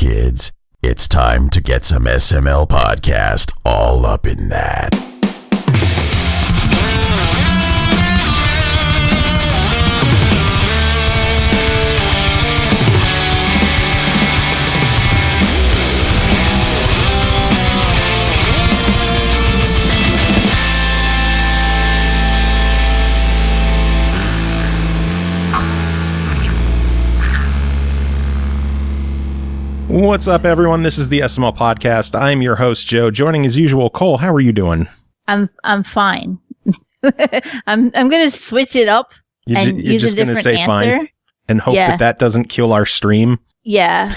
kids. It's time to get some SML podcast all up in that. What's up, everyone? This is the SML podcast. I'm your host, Joe. Joining as usual, Cole. How are you doing? I'm fine. I'm going to switch it up and you're use just a different say answer. Fine and hope that doesn't kill our stream. Yeah,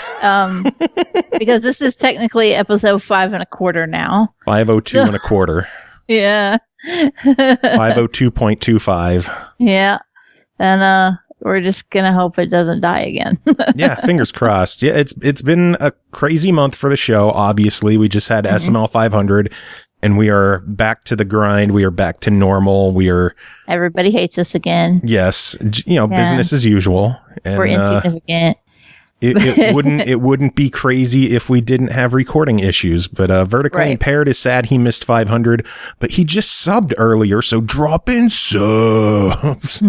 because this is technically episode 5 1/4 now. 502 1/4. Yeah. 502.25. Yeah, and we're just gonna hope it doesn't die again. Yeah, fingers crossed. Yeah, it's been a crazy month for the show. Obviously, we just had SML 500, and we are back to the grind. We are back to normal. Everybody hates us again. Yes, business as usual. And, we're insignificant. It wouldn't be crazy if we didn't have recording issues, but Vertically Impaired is sad he missed 500, but he just subbed earlier, so drop in subs.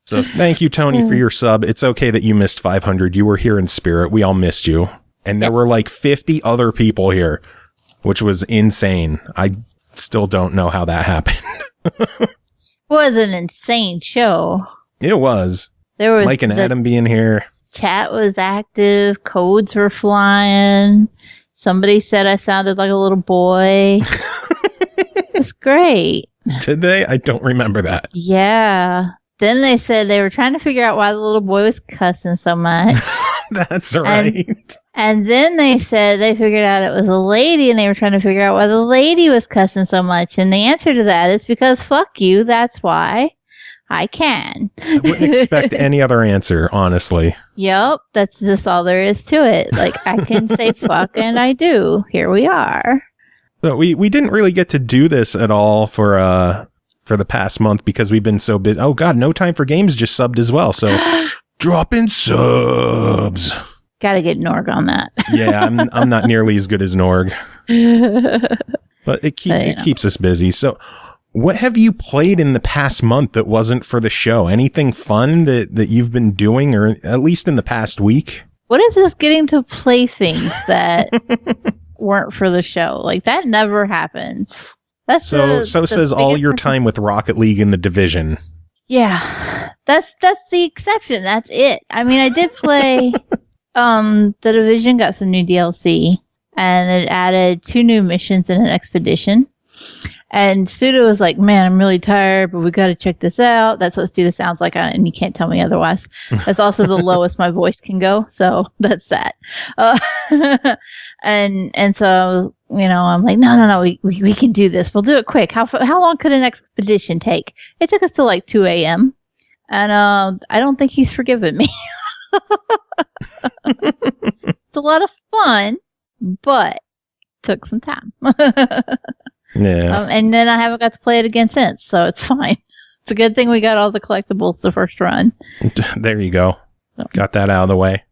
So thank you, Tony, for your sub. It's okay that you missed 500. You were here in spirit. We all missed you. And there were like 50 other people here, which was insane. I still don't know how that happened. It was an insane show. It was. There was Mike and Adam being here. Chat was active. Codes were flying. Somebody said I sounded like a little boy. It was great. Did they? I don't remember that. Yeah. Then they said they were trying to figure out why the little boy was cussing so much. That's right. And then they said they figured out it was a lady, and they were trying to figure out why the lady was cussing so much. And the answer to that is because fuck you. That's why. I can. I wouldn't expect any other answer, honestly. Yep, that's just all there is to it. Like, I can say fuck, and I do. Here we are. So we didn't really get to do this at all for the past month because we've been so busy. Oh God, No Time for Games just subbed as well. So drop in subs. Gotta get Norg on that. Yeah, I'm not nearly as good as Norg, but it keeps us busy. So. What have you played in the past month that wasn't for the show? Anything fun that you've been doing, or at least in the past week? What is this getting to play things that weren't for the show? Like, that never happens. So says all your time with Rocket League and The Division. Yeah, that's the exception. That's it. I mean, I did play The Division, got some new DLC, and it added 2 new missions and an expedition. And Studa was like, man, I'm really tired, but we got to check this out. That's what Studa sounds like, and you can't tell me otherwise. That's also the lowest my voice can go, so that's that. And so, I'm like, no, we can do this. We'll do it quick. How long could an expedition take? It took us to like 2 a.m., and I don't think he's forgiven me. It's a lot of fun, but took some time. Yeah. And then I haven't got to play it again since, so it's fine. It's a good thing we got all the collectibles the first run. There you go. So. Got that out of the way.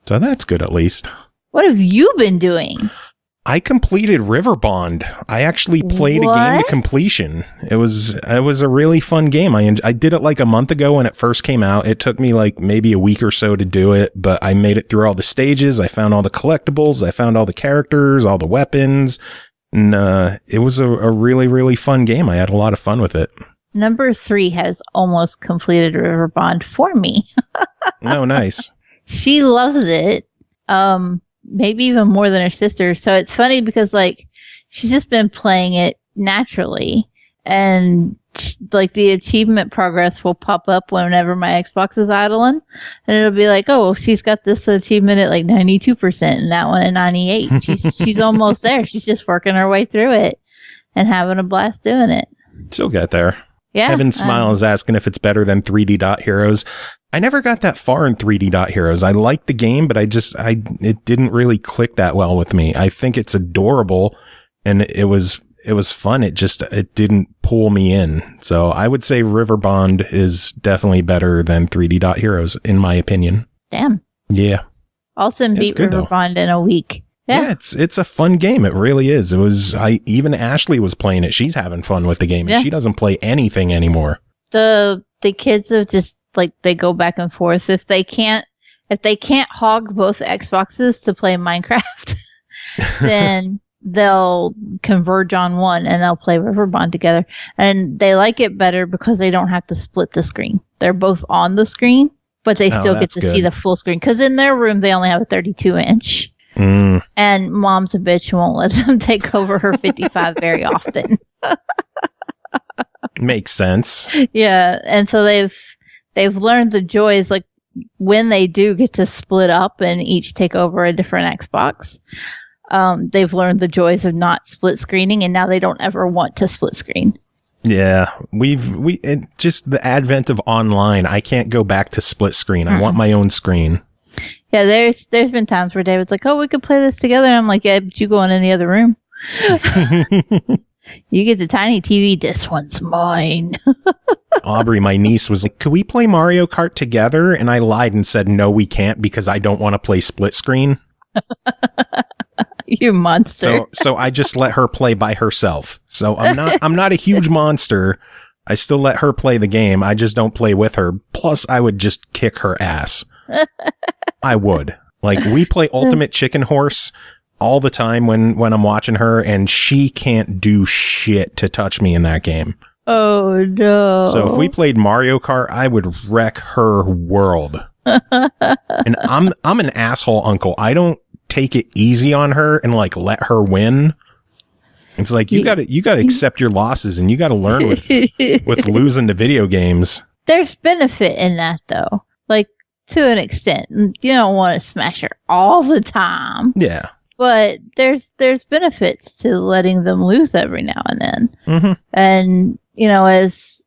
So that's good at least. What have you been doing? I completed River Bond. I actually played a game to completion. It was a really fun game. I did it like a month ago when it first came out. It took me like maybe a week or so to do it, but I made it through all the stages. I found all the collectibles. I found all the characters, all the weapons. And it was a really, really fun game. I had a lot of fun with it. Number 3 has almost completed River Bond for me. Oh, nice. She loves it. Maybe even more than her sister. So it's funny because like she's just been playing it naturally, and like the achievement progress will pop up whenever my Xbox is idling, and it'll be like, oh, she's got this achievement at like 92% and that one at 98. She's almost there. She's just working her way through it and having a blast doing it. She'll get there. Yeah. Heaven Smile is asking if it's better than 3D Dot Heroes. I never got that far in 3D Dot Heroes. I liked the game, but it didn't really click that well with me. I think it's adorable, and it was fun. It didn't pull me in. So I would say River Bond is definitely better than 3D Dot Heroes, in my opinion. Damn. Yeah. Austin beat Riverbond in a week. Yeah, it's a fun game. It really is. Even Ashley was playing it. She's having fun with the game, and she doesn't play anything anymore. The kids have just like they go back and forth. If they can't hog both Xboxes to play Minecraft, then they'll converge on one and they'll play Riverbond together. And they like it better because they don't have to split the screen. They're both on the screen, but they still get to see the full screen. Because in their room, they only have a 32-inch. And mom's a bitch, won't let them take over her 55 very often. Makes sense. Yeah, and so they've learned the joys, like when they do get to split up and each take over a different Xbox. They've learned the joys of not split screening, and now they don't ever want to split screen. Yeah, just the advent of online. I can't go back to split screen. I want my own screen. Yeah, there's been times where David's like, "Oh, we could play this together," and I'm like, "Yeah, but you go in any other room." You get the tiny TV. This one's mine. Aubrey, my niece, was like, "Could we play Mario Kart together?" And I lied and said, "No, we can't because I don't want to play split screen." You monster. So I just let her play by herself. So I'm not a huge monster. I still let her play the game. I just don't play with her. Plus, I would just kick her ass. I would. Like, we play Ultimate Chicken Horse all the time when I'm watching her, and she can't do shit to touch me in that game. Oh, no. So if we played Mario Kart, I would wreck her world. And I'm an asshole uncle. I don't take it easy on her and like let her win. It's like you gotta accept your losses, and you gotta learn with losing to video games. There's benefit in that though. Like, to an extent. You don't want to smash her all the time. Yeah. But there's benefits to letting them lose every now and then. Mm-hmm. And, as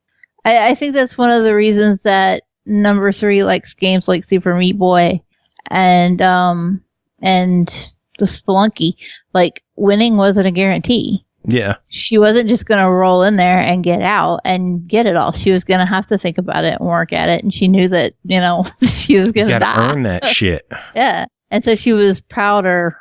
I think that's one of the reasons that number 3 likes games like Super Meat Boy and the Spelunky. Like, winning wasn't a guarantee. Yeah. She wasn't just going to roll in there and get out and get it all. She was going to have to think about it and work at it. And she knew that, she was going to die. You got to earn that shit. Yeah. And so she was prouder.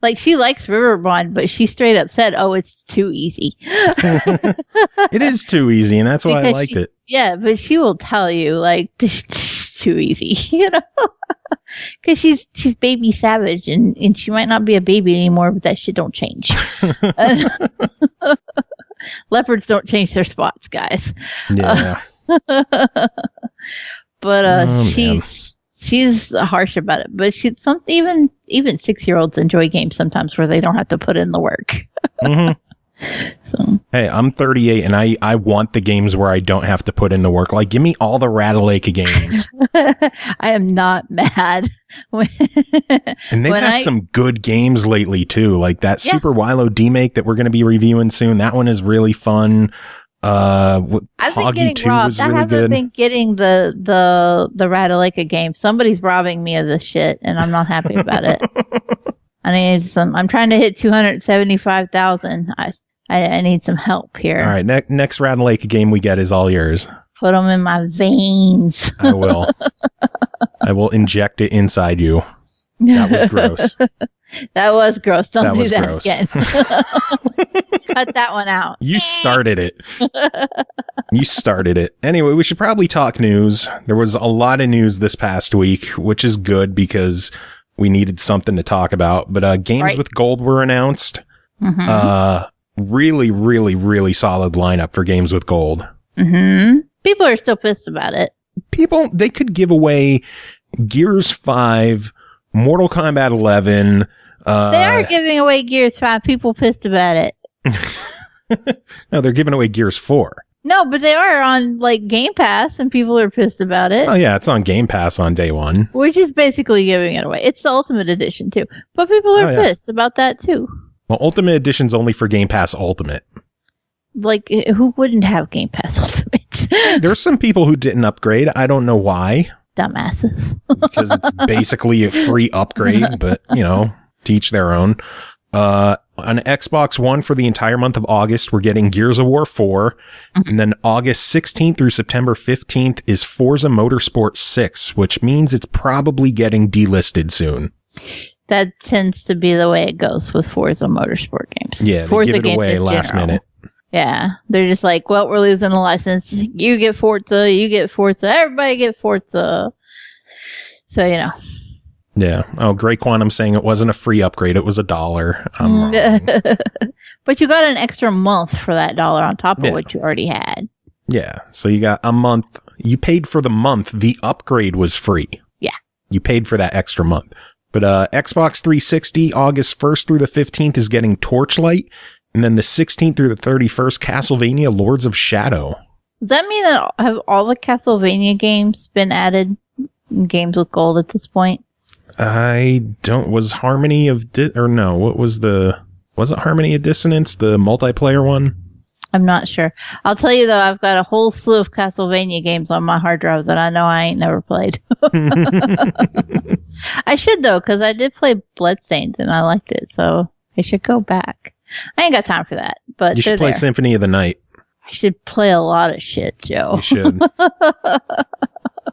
Like, she likes Riverbond, but she straight up said, "Oh, it's too easy." It is too easy, and that's why I liked it. Yeah, but she will tell you, like, this is too easy, Because she's baby savage, and she might not be a baby anymore, but that shit don't change. Leopards don't change their spots, guys. Yeah. But she's harsh about it. But even 6-year-olds enjoy games sometimes where they don't have to put in the work. Mm-hmm. So. Hey, I'm 38 and I want the games where I don't have to put in the work. Like, give me all the Rattlelake games. I am not mad. And they've had some good games lately too. Like that Super Wilo D-Make that we're going to be reviewing soon. That one is really fun. I've been getting robbed. I haven't been getting the Rattlelake game. Somebody's robbing me of this shit, and I'm not happy about it. I need some. I'm trying to hit 275,000. I need some help here. All right, next Rattlelake game we get is all yours. Put them in my veins. I will. I will inject it inside you. That was gross. That was gross. Don't do that gross. Again. Cut that one out. You started it. You started it. Anyway, we should probably talk news. There was a lot of news this past week, which is good because we needed something to talk about. But Games with Gold were announced. Mm-hmm. Really, really, really solid lineup for Games with Gold. Mm-hmm. People are still pissed about it. They could give away Gears 5, Mortal Kombat 11. They are giving away Gears 5. People pissed about it. No, they're giving away Gears 4. No, but they are on like Game Pass, and people are pissed about it. Oh yeah, it's on Game Pass on day one. Which is basically giving it away. It's the Ultimate Edition too, but people are pissed about that too. Well, Ultimate Edition's only for Game Pass Ultimate. Like, who wouldn't have Game Pass Ultimate? There's some people who didn't upgrade. I don't know why. Dumbasses. Because it's basically a free upgrade, but to each their own. On Xbox One for the entire month of August, we're getting Gears of War 4. Mm-hmm. And then August 16th through September 15th is Forza Motorsport 6, which means it's probably getting delisted soon. That tends to be the way it goes with Forza Motorsport games. Yeah, they Forza give it away last minute. Yeah, they're just like, well, we're losing the license. You get Forza, everybody get Forza. So, Yeah. Oh, Great Quantum saying it wasn't a free upgrade. It was $1. I'm wrong. But you got an extra month for that $1 on top of what you already had. Yeah. So you got a month. You paid for the month. The upgrade was free. Yeah. You paid for that extra month. But Xbox 360, August 1st through the 15th is getting Torchlight. And then the 16th through the 31st, Castlevania Lords of Shadow. Does that mean that have all the Castlevania games been added in Games with Gold at this point? Was Harmony of, was it Harmony of Dissonance, the multiplayer one? I'm not sure. I'll tell you though, I've got a whole slew of Castlevania games on my hard drive that I know I ain't never played. I should though, because I did play Bloodstained and I liked it, so I should go back. I ain't got time for that, but you should play Symphony of the Night. I should play a lot of shit, Joe. You should.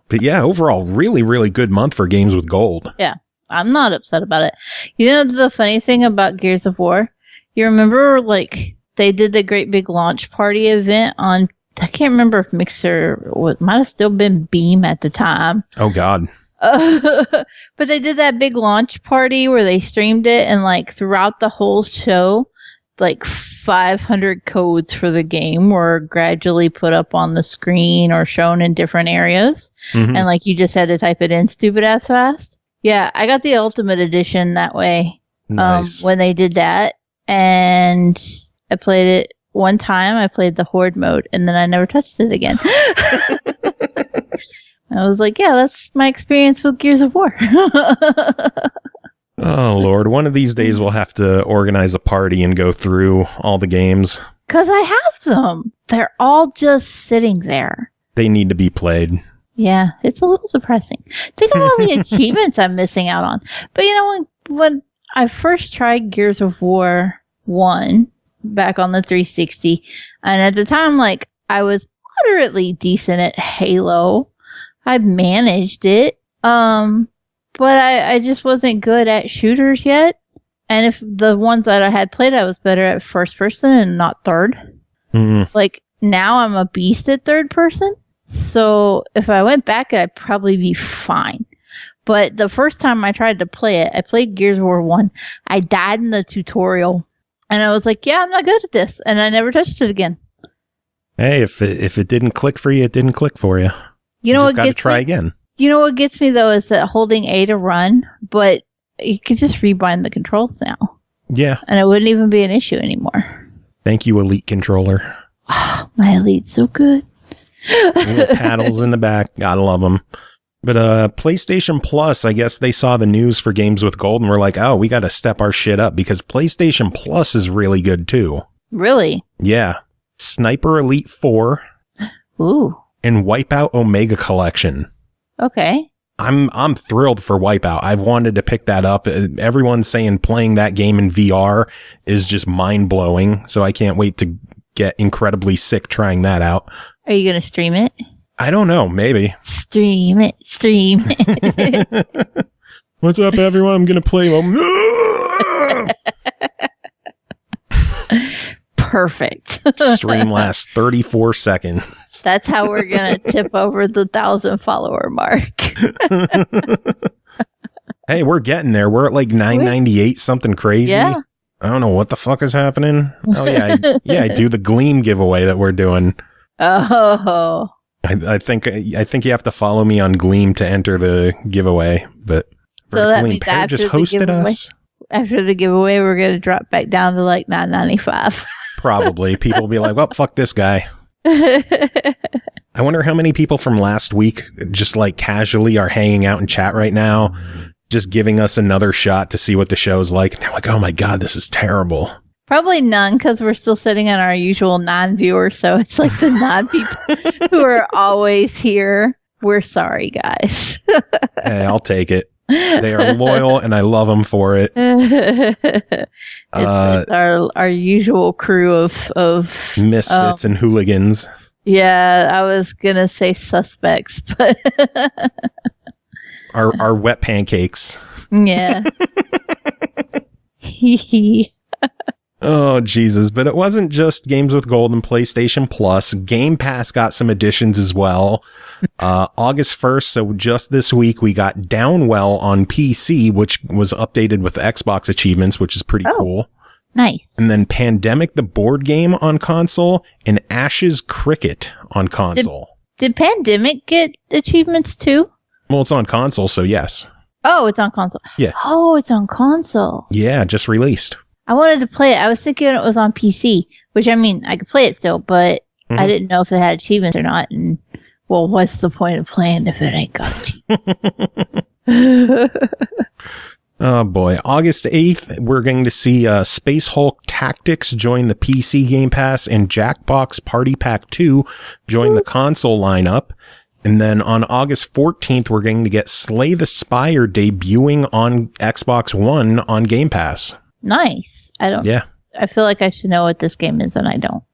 But yeah, overall, really, really good month for Games with Gold. Yeah, I'm not upset about it. You know the funny thing about Gears of War? You remember, they did the great big launch party event on, I can't remember if Mixer, might have still been Beam at the time. Oh, God. But they did that big launch party where they streamed it, and throughout the whole show, 500 codes for the game were gradually put up on the screen or shown in different areas. Mm-hmm. And you just had to type it in stupid ass fast. Yeah, I got the Ultimate Edition that way. Nice. When they did that. And I played it one time. I played the Horde mode, and then I never touched it again. I was like, yeah, that's my experience with Gears of War. Oh, Lord. One of these days we'll have to organize a party and go through all the games. Because I have them. They're all just sitting there. They need to be played. Yeah, it's a little depressing. Think of all the achievements I'm missing out on. But when I first tried Gears of War 1 back on the 360, and at the time, I was moderately decent at Halo. I managed it. But I just wasn't good at shooters yet. And if the ones that I had played, I was better at first person and not third. Mm. Now I'm a beast at third person. So if I went back, I'd probably be fine. But the first time I tried to play it, I played Gears of War 1. I died in the tutorial. And I was like, yeah, I'm not good at this. And I never touched it again. Hey, if it didn't click for you, it didn't click for you. You know just got to try again. You know what gets me, though, is that holding A to run, but you could just rebind the controls now. Yeah. And it wouldn't even be an issue anymore. Thank you, Elite Controller. Oh, my Elite's so good. Little paddles in the back. Gotta love them. But PlayStation Plus, I guess they saw the news for Games with Gold and were like, oh, we got to step our shit up because PlayStation Plus is really good, too. Really? Yeah. Sniper Elite 4. Ooh. And Wipeout Omega Collection. Okay. I'm thrilled for Wipeout. I've wanted to pick that up. Everyone's saying playing that game in VR is just mind-blowing, so I can't wait to get incredibly sick trying that out. Are you going to stream it? I don't know. Maybe. Stream it. What's up, everyone? I'm going to play... Perfect. Stream lasts 34 seconds. That's how we're going to tip over the 1,000 follower mark. Hey, we're getting there. We're at 998, something crazy. Yeah. I don't know what the fuck is happening. Oh, yeah. I do the Gleam giveaway that we're doing. Oh. I think you have to follow me on Gleam to enter the giveaway. But so that means Pear just hosted us. After the giveaway, we're going to drop back down to $9.95. Probably. People will be like, well, fuck this guy. I wonder how many people from last week just casually are hanging out in chat right now, just giving us another shot to see what the show's like. And they're like, oh my God, this is terrible. Probably none, because we're still sitting on our usual 9 viewers. So it's the 9 people who are always here. We're sorry, guys. Hey, I'll take it. They are loyal, and I love them for it. It's our usual crew of misfits and hooligans. Yeah, I was gonna say suspects, but our wet pancakes. Yeah. Oh, Jesus. But it wasn't just Games with Gold and PlayStation Plus. Game Pass got some additions as well. August 1st, so just this week, we got Downwell on PC, which was updated with Xbox achievements, which is pretty cool. Nice. And then Pandemic, the board game on console, and Ashes Cricket on console. Did Pandemic get achievements too? Well, it's on console, so yes. Oh, it's on console. Yeah. Oh, it's on console. Yeah, just released. I wanted to play it. I was thinking it was on PC, which I mean, I could play it still, but I didn't know if it had achievements or not. And well, what's the point of playing if it ain't got achievements? Oh boy. August 8th, we're going to see Space Hulk Tactics join the PC Game Pass and Jackbox Party Pack 2 join the console lineup. And then on August 14th, we're going to get Slay the Spire debuting on Xbox One on Game Pass. Nice. I feel like I should know what this game is, and I don't.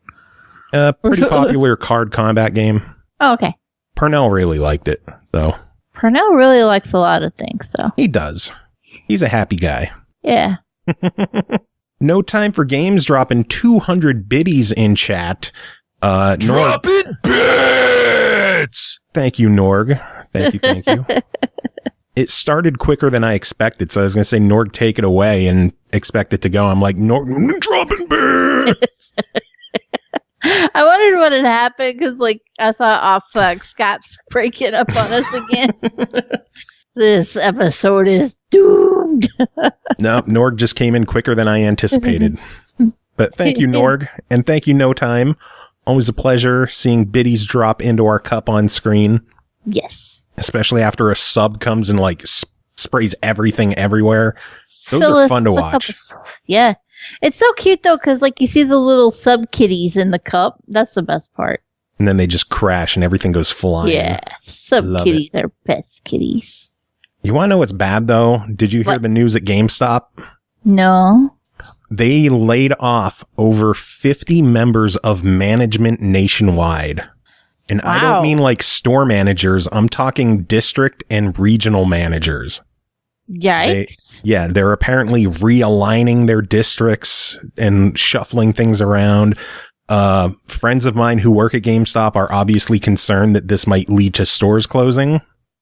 Pretty popular card combat game. Oh, okay. Purnell really liked it, so. Purnell really likes a lot of things, though. He does. He's a happy guy. Yeah. No Time for Games dropping 200 biddies in chat. Dropping bits! Thank you, Norg. Thank you. It started quicker than I expected, so I was going to say, Norg, take it away and expect it to go. I'm like, Norg, dropping bits! I wondered what had happened, because, like, I thought, oh, fuck, Scott's breaking up on us again. This episode is doomed. No, Norg just came in quicker than I anticipated. But thank you, Norg, and thank you, No Time. Always a pleasure seeing biddies drop into our cup on screen. Yes. Especially after a sub comes and like sprays everything everywhere. Those are fun to watch. Yeah. It's so cute though, because like you see the little sub kitties in the cup. That's the best part. And then they just crash and everything goes flying. Yeah. Sub kitties are best kitties. You want to know what's bad though? Did you hear the news at GameStop? No. They laid off over 50 members of management nationwide. And I don't mean like store managers. I'm talking district and regional managers. Yikes. They're apparently realigning their districts and shuffling things around. Friends of mine who work at GameStop are obviously concerned that this might lead to stores closing.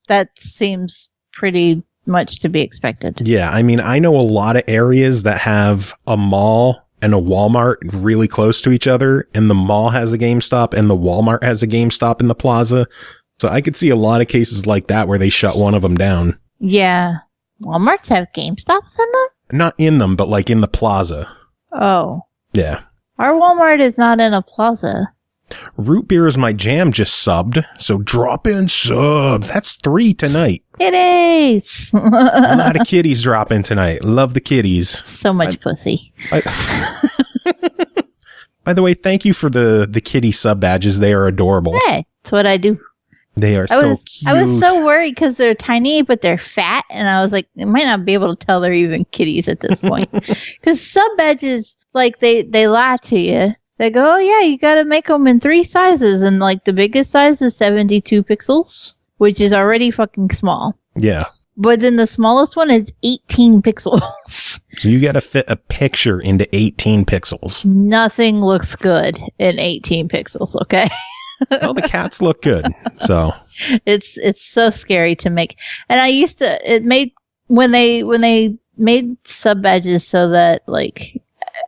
That seems pretty much to be expected. Yeah, I mean, I know a lot of areas that have a mall and a Walmart really close to each other, and the mall has a GameStop and the Walmart has a GameStop in the plaza. So I could see a lot of cases like that where they shut one of them down. Yeah. Walmarts have GameStops in them? Not in them, but like in the plaza. Oh. Yeah. Our Walmart is not in a plaza. Root Beer is my jam just subbed, so drop in subs. That's 3 tonight. Kitties! A lot of kitties dropping tonight. Love the kitties. So much pussy. By the way, thank you for the kitty sub badges. They are adorable. Yeah, that's what I do. They are so cute. I was so worried because they're tiny, but they're fat. And I was like, I might not be able to tell they're even kitties at this point. Because sub badges, like, they lie to you. They go, oh, yeah, you got to make them in 3 sizes. And, like, the biggest size is 72 pixels, which is already fucking small. Yeah. But then the smallest one is 18 pixels. So you got to fit a picture into 18 pixels. Nothing looks good in 18 pixels, okay? Well, the cats look good. So it's so scary to make. And I used to, it made, when they made sub badges so that, like,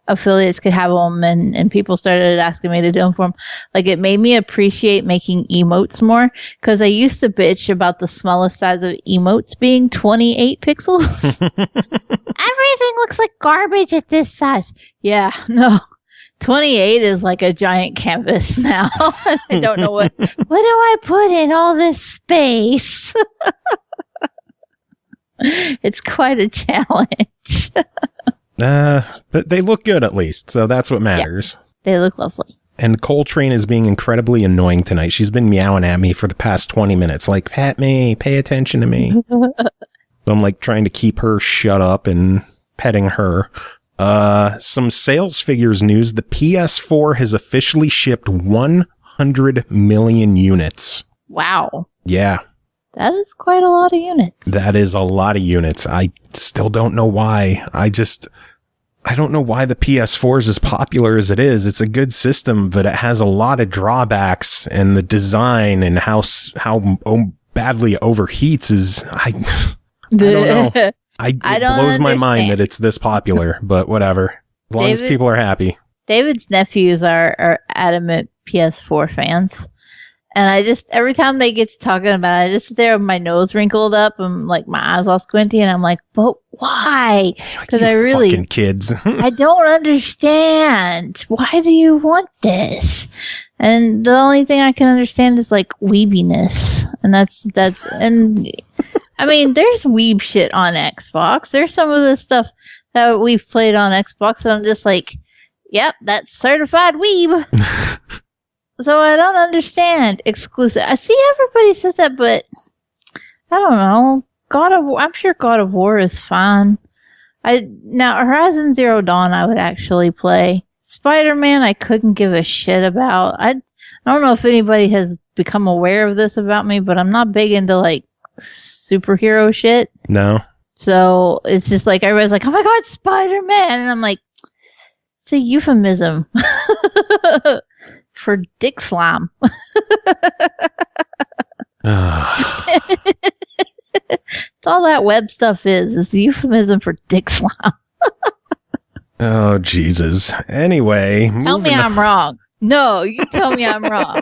affiliates could have them and people started asking me to do them for them. Like, it made me appreciate making emotes more, because I used to bitch about the smallest size of emotes being 28 pixels. Everything looks like garbage at this size. Yeah, no. 28 is like a giant canvas now. I don't know what do I put in all this space? It's quite a challenge. But they look good at least, so that's what matters. Yeah, they look lovely. And Coltrane is being incredibly annoying tonight. She's been meowing at me for the past 20 minutes, like, pet me, pay attention to me. So I'm like trying to keep her shut up and petting her. Some sales figures news. The PS4 has officially shipped 100 million units. Wow. Yeah. That is quite a lot of units. That is a lot of units. I still don't know why. I don't know why the PS4 is as popular as it is. It's a good system, but it has a lot of drawbacks, and the design and how badly it overheats is, I don't know. It blows my mind that it's this popular, but whatever. As long as people are happy. David's nephews are adamant PS4 fans. And every time they get to talking about it, I just sit there with my nose wrinkled up and like my eyes all squinty, and I'm like, but why? Because I really, fucking kids. I don't understand. Why do you want this? And the only thing I can understand is like weebiness. And and I mean, there's weeb shit on Xbox. There's some of the stuff that we've played on Xbox that I'm just like, yep, that's certified weeb. So I don't understand exclusive. I see everybody says that, but I don't know. I'm sure God of War is fine. Now Horizon Zero Dawn I would actually play. Spider-Man I couldn't give a shit about. I don't know if anybody has become aware of this about me, but I'm not big into like superhero shit. No. So it's just like everybody's like, oh my god, Spider-Man, and I'm like, it's a euphemism. For dick slime. That's all that web stuff is the euphemism for dick slime. Oh, Jesus. Anyway. Tell me I'm wrong. No, you tell me I'm wrong.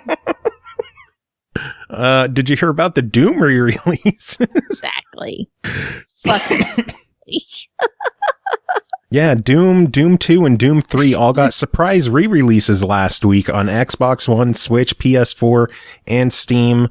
Did you hear about the Doom re-release? Exactly. Fucking. Yeah, Doom 2, and Doom 3 all got surprise re-releases last week on Xbox One, Switch, PS4, and Steam.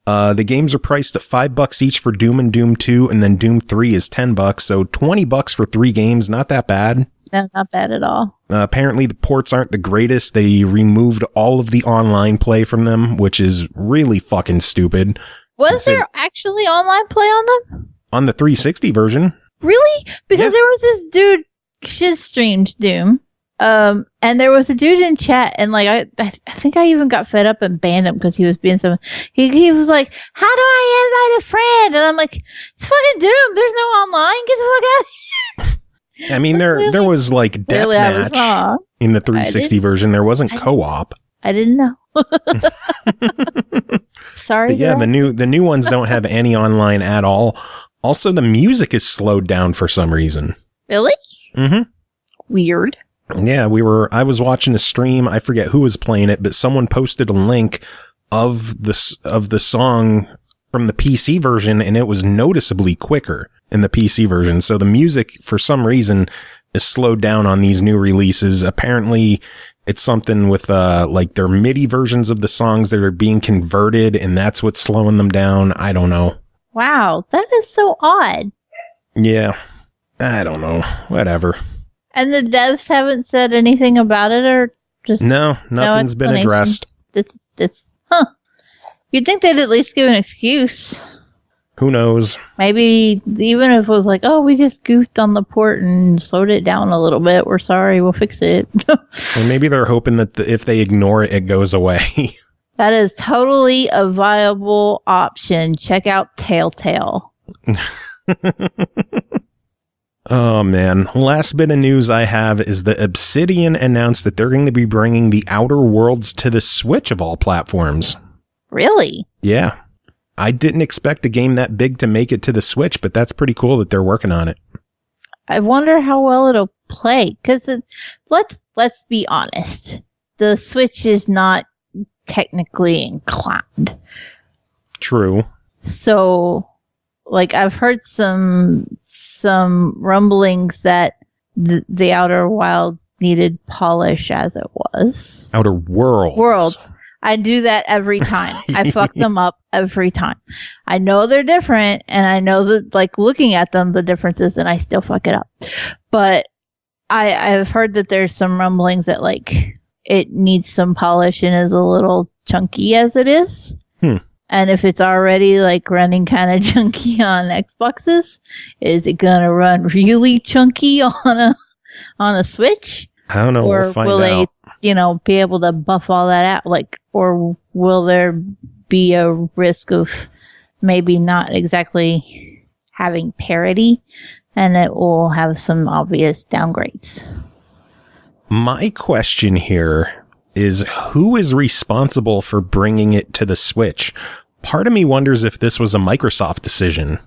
The games are priced at $5 each for Doom and Doom 2, and then Doom 3 is $10, so $20 for 3 games. Not that bad. No, not bad at all. Apparently the ports aren't the greatest. They removed all of the online play from them, which is really fucking stupid. Was there actually online play on them? On the 360 version. Really? Because there was this dude, shiz streamed Doom, and there was a dude in chat, and like I think I even got fed up and banned him because he was being some. He was like, "How do I invite a friend?" And I'm like, "It's fucking Doom. There's no online. Get the fuck out of here." I mean, there was like deathmatch in the 360 version. There wasn't co-op. I didn't know. Sorry. But yeah, the new ones don't have any online at all. Also, the music is slowed down for some reason. Really? Mm-hmm. Weird. Yeah, I was watching a stream. I forget who was playing it, but someone posted a link of the song from the PC version, and it was noticeably quicker in the PC version. So the music, for some reason, is slowed down on these new releases. Apparently, it's something with like their MIDI versions of the songs that are being converted, and that's what's slowing them down. I don't know. Wow, that is so odd. Yeah. I don't know. Whatever. And the devs haven't said anything about it, or just nothing's been addressed. It's You'd think they'd at least give an excuse. Who knows? Maybe even if it was like, oh, we just goofed on the port and slowed it down a little bit. We're sorry. We'll fix it. Or maybe they're hoping that if they ignore it, it goes away. That is totally a viable option. Check out Telltale. Oh, man. Last bit of news I have is that Obsidian announced that they're going to be bringing the Outer Worlds to the Switch of all platforms. Really? Yeah. I didn't expect a game that big to make it to the Switch, but that's pretty cool that they're working on it. I wonder how well it'll play, because let's be honest. The Switch is not technically inclined. True. So, like, I've heard some rumblings that the Outer Wilds needed polish as it was. Outer Worlds. I do that every time. I fuck them up every time. I know they're different, and I know that, like, looking at them, the differences, and I still fuck it up. But I've heard that there's some rumblings that, like, it needs some polish and is a little chunky as it is. And if it's already, like, running kind of chunky on Xboxes, is it gonna run really chunky on a Switch? I don't know. Or we'll find will out. they, be able to buff all that out? Like, or will there be a risk of maybe not exactly having parity, and it will have some obvious downgrades. My question here is, who is responsible for bringing it to the Switch? Part of me wonders if this was a Microsoft decision.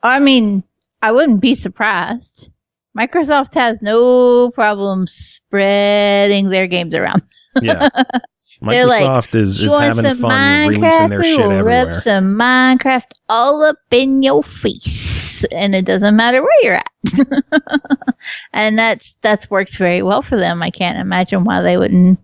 I mean, I wouldn't be surprised. Microsoft has no problem spreading their games around. Yeah. Microsoft is having fun releasing their shit everywhere. Rip some Minecraft all up in your face, and it doesn't matter where you're at. And that's worked very well for them. I can't imagine why they wouldn't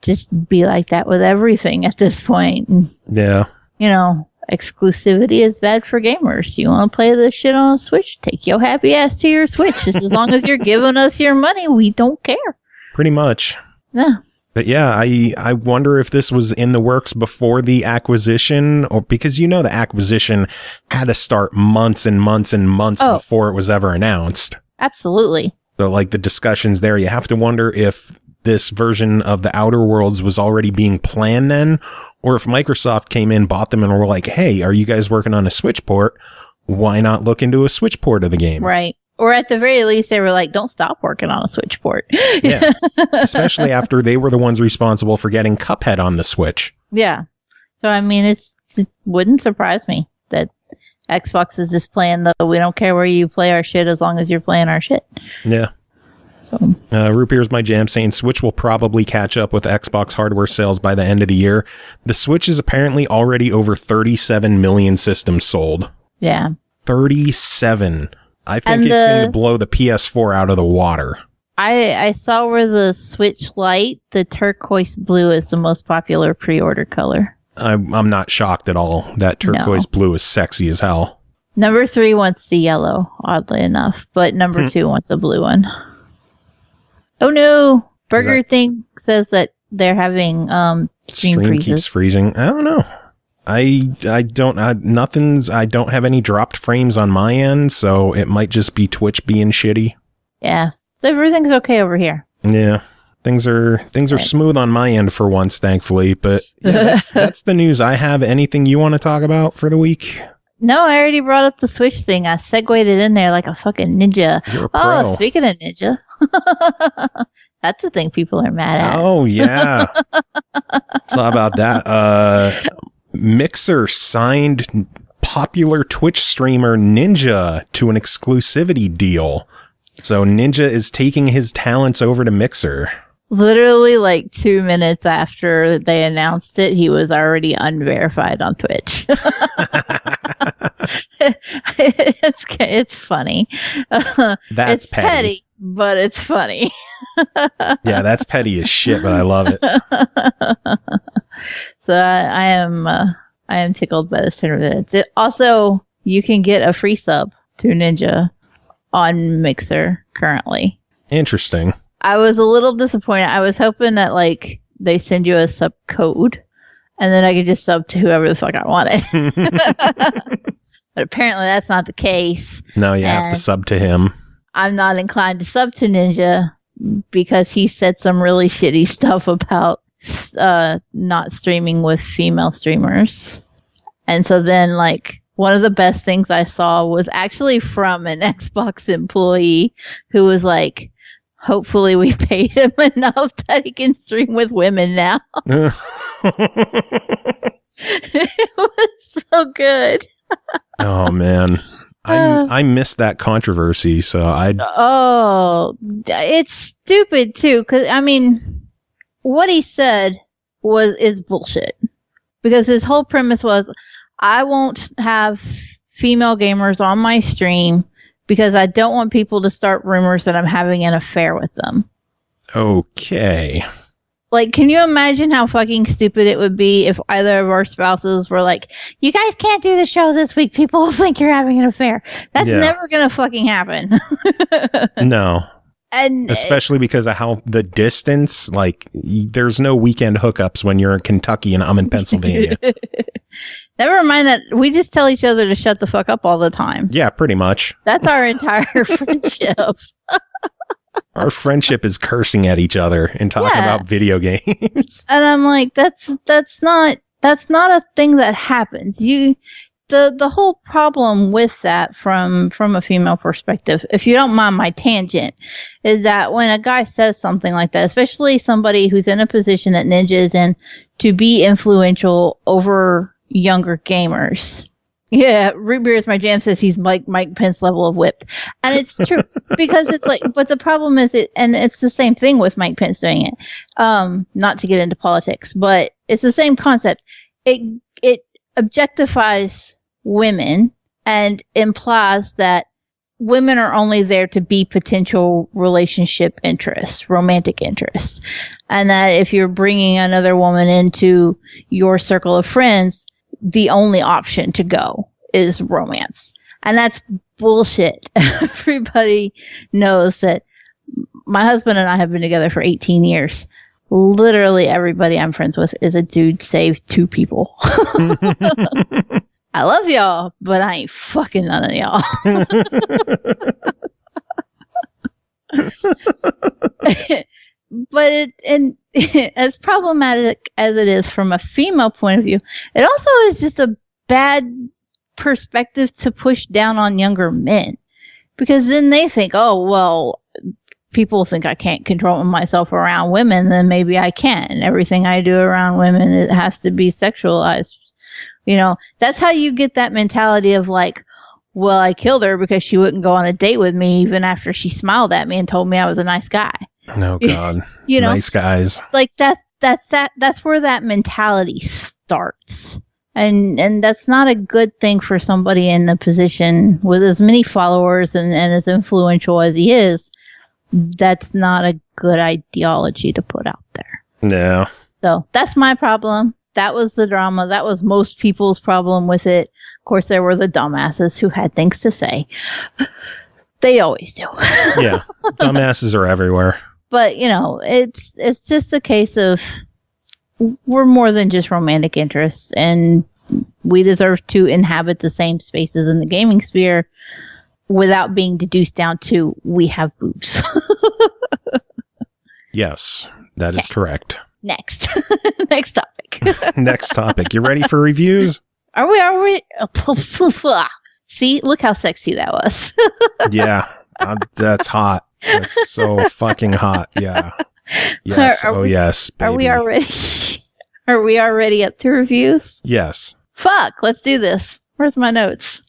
just be like that with everything at this point. Yeah. You know, exclusivity is bad for gamers. You want to play this shit on a Switch? Take your happy ass to your Switch. Just as long as you're giving us your money, we don't care. Pretty much. Yeah. But yeah, I wonder if this was in the works before the acquisition, or because the acquisition had to start months and months and months before it was ever announced. Absolutely. So like the discussions there, you have to wonder if this version of the Outer Worlds was already being planned then, or if Microsoft came in, bought them, and were like, hey, are you guys working on a Switch port? Why not look into a Switch port of the game? Right. Or at the very least, they were like, don't stop working on a Switch port. Yeah. Especially after they were the ones responsible for getting Cuphead on the Switch. Yeah. So, I mean, it wouldn't surprise me that Xbox is just playing we don't care where you play our shit as long as you're playing our shit. Yeah. Root Beer's My Jam saying Switch will probably catch up with Xbox hardware sales by the end of the year. The Switch is apparently already over 37 million systems sold. Yeah. 37. I think it's going to blow the PS4 out of the water. I saw where the Switch Lite, the turquoise blue, is the most popular pre-order color. I'm not shocked at all. That turquoise blue is sexy as hell. Number 3 wants the yellow, oddly enough, but number 2 wants a blue one. Oh no! Burger Thing says that they're having stream keeps freezing. I don't know. I don't have any dropped frames on my end, so it might just be Twitch being shitty. Yeah. So everything's okay over here. Yeah. Things are smooth on my end for once, thankfully. But yeah, that's the news I have. Anything you want to talk about for the week? No, I already brought up the Switch thing. I segued it in there like a fucking ninja. You're a pro. Oh, speaking of ninja. That's the thing people are mad at. Oh, yeah. So how about that? Mixer signed popular Twitch streamer Ninja to an exclusivity deal. So Ninja is taking his talents over to Mixer. Literally like 2 minutes after they announced it, he was already unverified on Twitch. It's funny. That's petty, but it's funny. Yeah, that's petty as shit, but I love it. So I am tickled by this 10 minutes. Also, you can get a free sub to Ninja on Mixer currently. Interesting. I was a little disappointed. I was hoping that like they send you a sub code and then I could just sub to whoever the fuck I wanted. But apparently that's not the case. No, you have to sub to him. I'm not inclined to sub to Ninja because he said some really shitty stuff about not streaming with female streamers. And so then like one of the best things I saw was actually from an Xbox employee who was like, hopefully we paid him enough that he can stream with women now. It was so good. Oh man. I missed that controversy, so it's stupid too, because I mean what he said is bullshit. Because his whole premise was, I won't have female gamers on my stream because I don't want people to start rumors that I'm having an affair with them. Okay. Like, can you imagine how fucking stupid it would be if either of our spouses were like, you guys can't do the show this week. People will think you're having an affair. That's never going to fucking happen. No. And especially because of how the distance, like, there's no weekend hookups when you're in Kentucky and I'm in Pennsylvania. Never mind that we just tell each other to shut the fuck up all the time. Yeah, pretty much. That's our entire friendship. Our friendship is cursing at each other and talking about video games. And I'm like, that's not a thing that happens. You the whole problem with that from a female perspective, if you don't mind my tangent, is that when a guy says something like that, especially somebody who's in a position that Ninja is in to be influential over younger gamers. Yeah, Root Beer is my jam says he's Mike Pence level of whipped. And it's true because it's like, but the problem is and it's the same thing with Mike Pence doing it. Not to get into politics, but it's the same concept. It objectifies women and implies that women are only there to be potential relationship interests, romantic interests. And that if you're bringing another woman into your circle of friends, the only option to go is romance. And that's bullshit. Everybody knows that my husband and I have been together for 18 years. Literally everybody I'm friends with is a dude save 2 people. I love y'all, but I ain't fucking none of y'all. But as problematic as it is from a female point of view, it also is just a bad perspective to push down on younger men. Because then they think, oh, well, people think I can't control myself around women, then maybe I can. Everything I do around women, it has to be sexualized. You know, that's how you get that mentality of like, well, I killed her because she wouldn't go on a date with me even after she smiled at me and told me I was a nice guy. Oh God. You know, nice guys. Like that's where that mentality starts. And that's not a good thing for somebody in a position with as many followers and as influential as he is. That's not a good ideology to put out there. No. So that's my problem. That was the drama. That was most people's problem with it. Of course, there were the dumbasses who had things to say. They always do. Yeah. Dumbasses are everywhere. But, you know, it's just a case of we're more than just romantic interests, and we deserve to inhabit the same spaces in the gaming sphere without being deduced down to we have boobs. Yes, that is correct. Next. Next topic. Next topic. You ready for reviews? Are we? See, look how sexy that was. Yeah, that's hot. That's so fucking hot. Yeah. Yes. Yes. Baby. Are we already? Are we already up to reviews? Yes. Fuck. Let's do this. Where's my notes?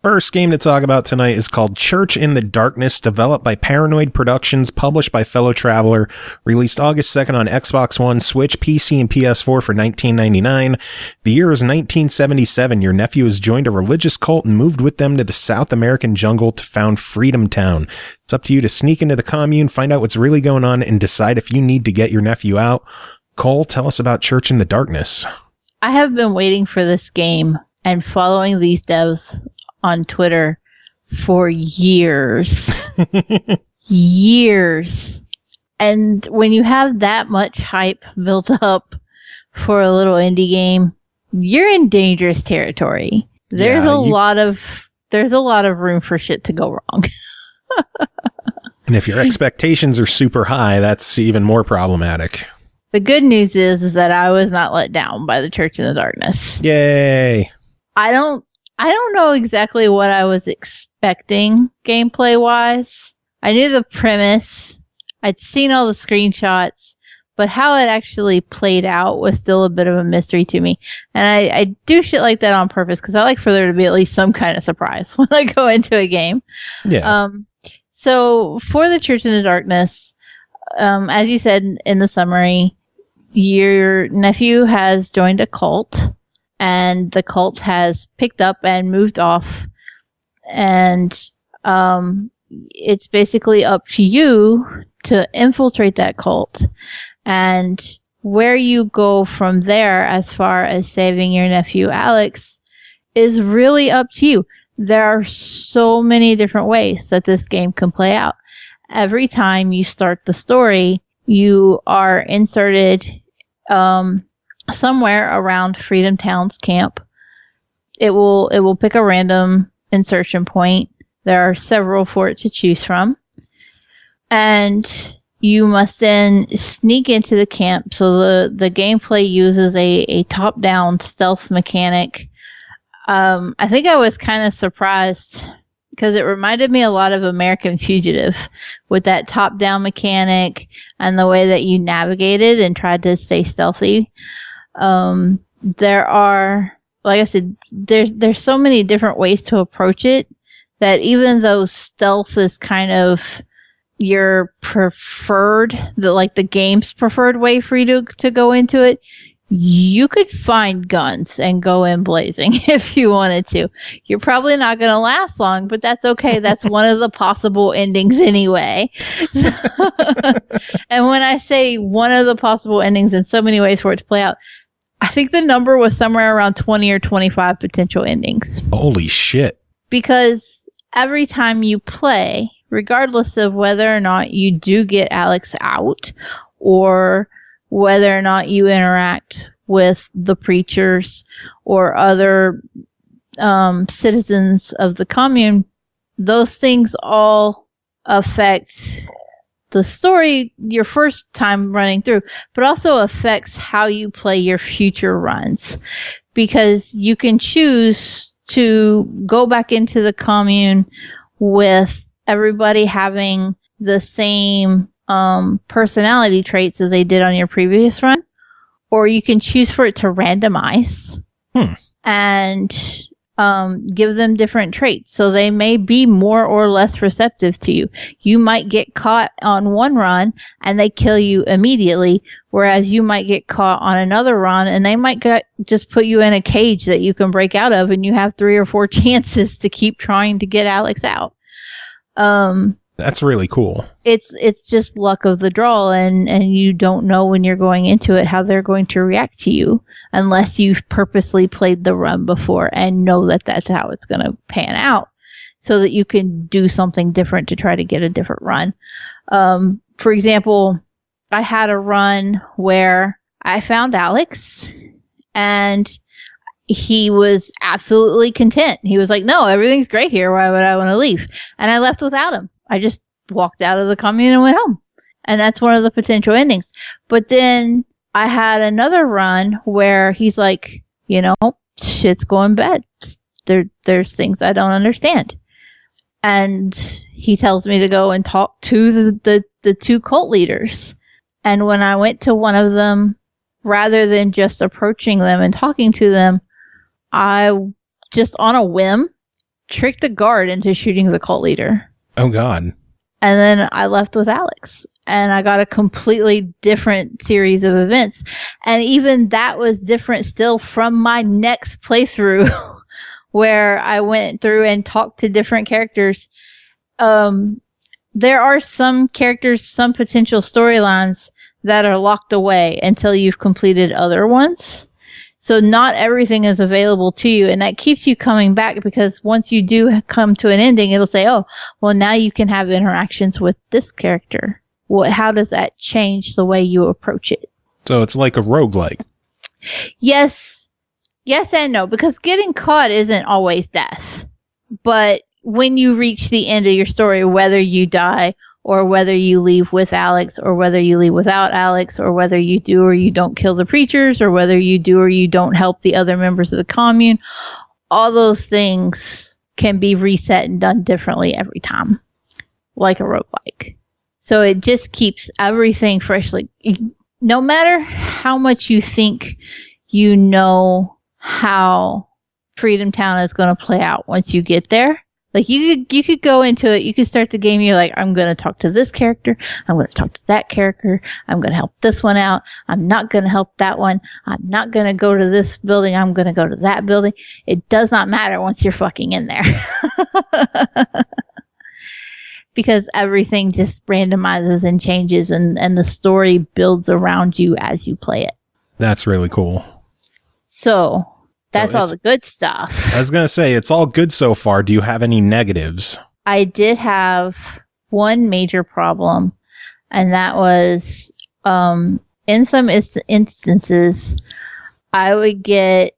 First game to talk about tonight is called Church in the Darkness, developed by Paranoid Productions, published by Fellow Traveler, released August 2nd on Xbox One, Switch, PC, and PS4 for $19.99. The year is 1977. Your nephew has joined a religious cult and moved with them to the South American jungle to found Freedom Town. It's up to you to sneak into the commune, find out what's really going on, and decide if you need to get your nephew out. Cole, tell us about Church in the Darkness. I have been waiting for this game and following these devs on Twitter for years. Years. And when you have that much hype built up for a little indie game, you're in dangerous territory. There's a lot of room for shit to go wrong. And if your expectations are super high, that's even more problematic. The good news is that I was not let down by the Church in the Darkness. Yay. I don't know exactly what I was expecting gameplay wise. I knew the premise. I'd seen all the screenshots, but how it actually played out was still a bit of a mystery to me. And I do shit like that on purpose because I like for there to be at least some kind of surprise when I go into a game. Yeah. So for the Church in the Darkness, as you said in the summary, your nephew has joined a cult. And the cult has picked up and moved off. And it's basically up to you to infiltrate that cult. And where you go from there as far as saving your nephew Alex is really up to you. There are so many different ways that this game can play out. Every time you start the story, you are inserted somewhere around Freedom Town's camp. It will pick a random insertion point. There are several for it to choose from. And you must then sneak into the camp. So the gameplay uses a top-down stealth mechanic I think I was kind of surprised because it reminded me a lot of American Fugitive with that top-down mechanic and the way that you navigated and tried to stay stealthy. There are, like I said, there's so many different ways to approach it that even though stealth is kind of your preferred, the game's preferred way for you to go into it, you could find guns and go in blazing if you wanted to. You're probably not going to last long, but that's okay. That's one of the possible endings anyway. And when I say one of the possible endings in so many ways for it to play out, I think the number was somewhere around 20 or 25 potential endings. Holy shit. Because every time you play, regardless of whether or not you do get Alex out or whether or not you interact with the preachers or other citizens of the commune, those things all affect the story your first time running through, but also affects how you play your future runs. Because you can choose to go back into the commune with everybody having the same personality traits as they did on your previous run, or you can choose for it to randomize and give them different traits, so they may be more or less receptive to you. You might get caught on one run and they kill you immediately, whereas you might get caught on another run and they might just put you in a cage that you can break out of, and you have 3 or 4 chances to keep trying to get Alex out. That's really cool. It's just luck of the draw, and you don't know when you're going into it how they're going to react to you unless you've purposely played the run before and know that that's how it's going to pan out, so that you can do something different to try to get a different run. For example, I had a run where I found Alex and he was absolutely content. He was like, no, everything's great here. Why would I want to leave? And I left without him. I just walked out of the commune and went home. And that's one of the potential endings. But then I had another run where he's like, shit's going bad. There's things I don't understand. And he tells me to go and talk to the 2 cult leaders. And when I went to one of them, rather than just approaching them and talking to them, I just on a whim tricked the guard into shooting the cult leader. Oh, God. And then I left with Alex. And I got a completely different series of events. And even that was different still from my next playthrough where I went through and talked to different characters. There are some characters, some potential storylines that are locked away until you've completed other ones. So not everything is available to you, and that keeps you coming back, because once you do come to an ending, it'll say, oh, well, now you can have interactions with this character. Well, how does that change the way you approach it? So it's like a roguelike. Yes and no, because getting caught isn't always death. But when you reach the end of your story, whether you die or whether you leave with Alex, or whether you leave without Alex, or whether you do or you don't kill the preachers, or whether you do or you don't help the other members of the commune, all those things can be reset and done differently every time, like a roguelike. So it just keeps everything fresh. Like, no matter how much you think you know how Freedom Town is going to play out once you get there, like you could go into it, you could start the game, you're like, I'm going to talk to this character, I'm going to talk to that character, I'm going to help this one out, I'm not going to help that one, I'm not going to go to this building, I'm going to go to that building. It does not matter once you're fucking in there. Because everything just randomizes and changes, and the story builds around you as you play it. That's really cool. So that's all the good stuff. I was going to say, it's all good so far. Do you have any negatives? I did have one major problem, and that was in some instances, I would get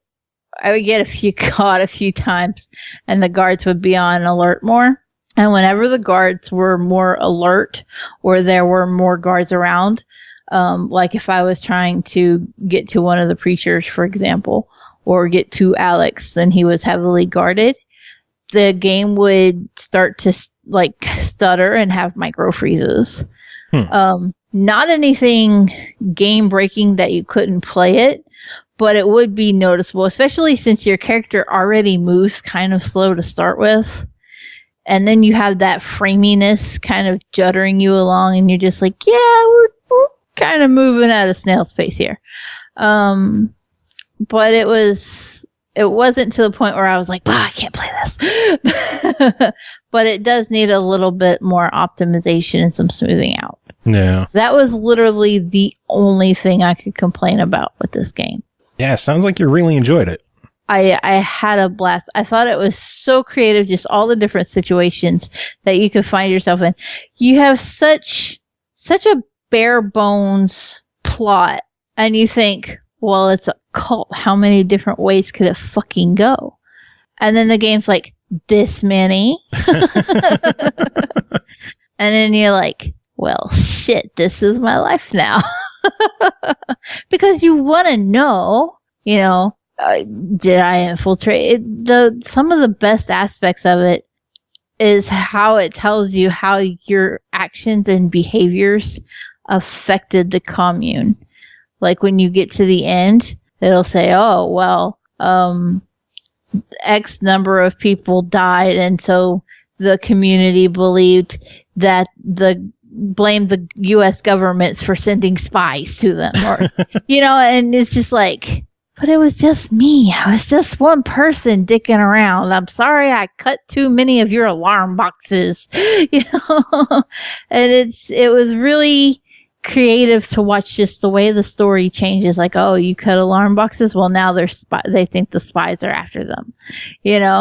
caught a few times, and the guards would be on alert more. And whenever the guards were more alert, or there were more guards around, like if I was trying to get to one of the preachers, for example, or get to Alex, then he was heavily guarded, the game would start to like stutter and have micro freezes. Not anything game breaking that you couldn't play it, but it would be noticeable, especially since your character already moves kind of slow to start with. And then you have that framiness kind of juddering you along, and you're just like, yeah, we're kind of moving at a snail's pace here. But it wasn't to the point where I was like, I can't play this. But it does need a little bit more optimization and some smoothing out. Yeah. That was literally the only thing I could complain about with this game. Yeah, sounds like you really enjoyed it. I had a blast. I thought it was so creative, just all the different situations that you could find yourself in. You have such a bare bones plot, and you think, well, it's a cult. How many different ways could it fucking go? And then the game's like, this many? And then you're like, well, shit, this is my life now. Because you want to know, did I infiltrate it? Some of the best aspects of it is how it tells you how your actions and behaviors affected the commune. Like when you get to the end, it'll say, oh, well, X number of people died, and so the community believed that blamed the U.S. governments for sending spies to them, or and it's just like, but it was just me. I was just one person dicking around. I'm sorry I cut too many of your alarm boxes, and it was really creative to watch just the way the story changes. Like, oh, you cut alarm boxes? Well, now they think the spies are after them, Yeah.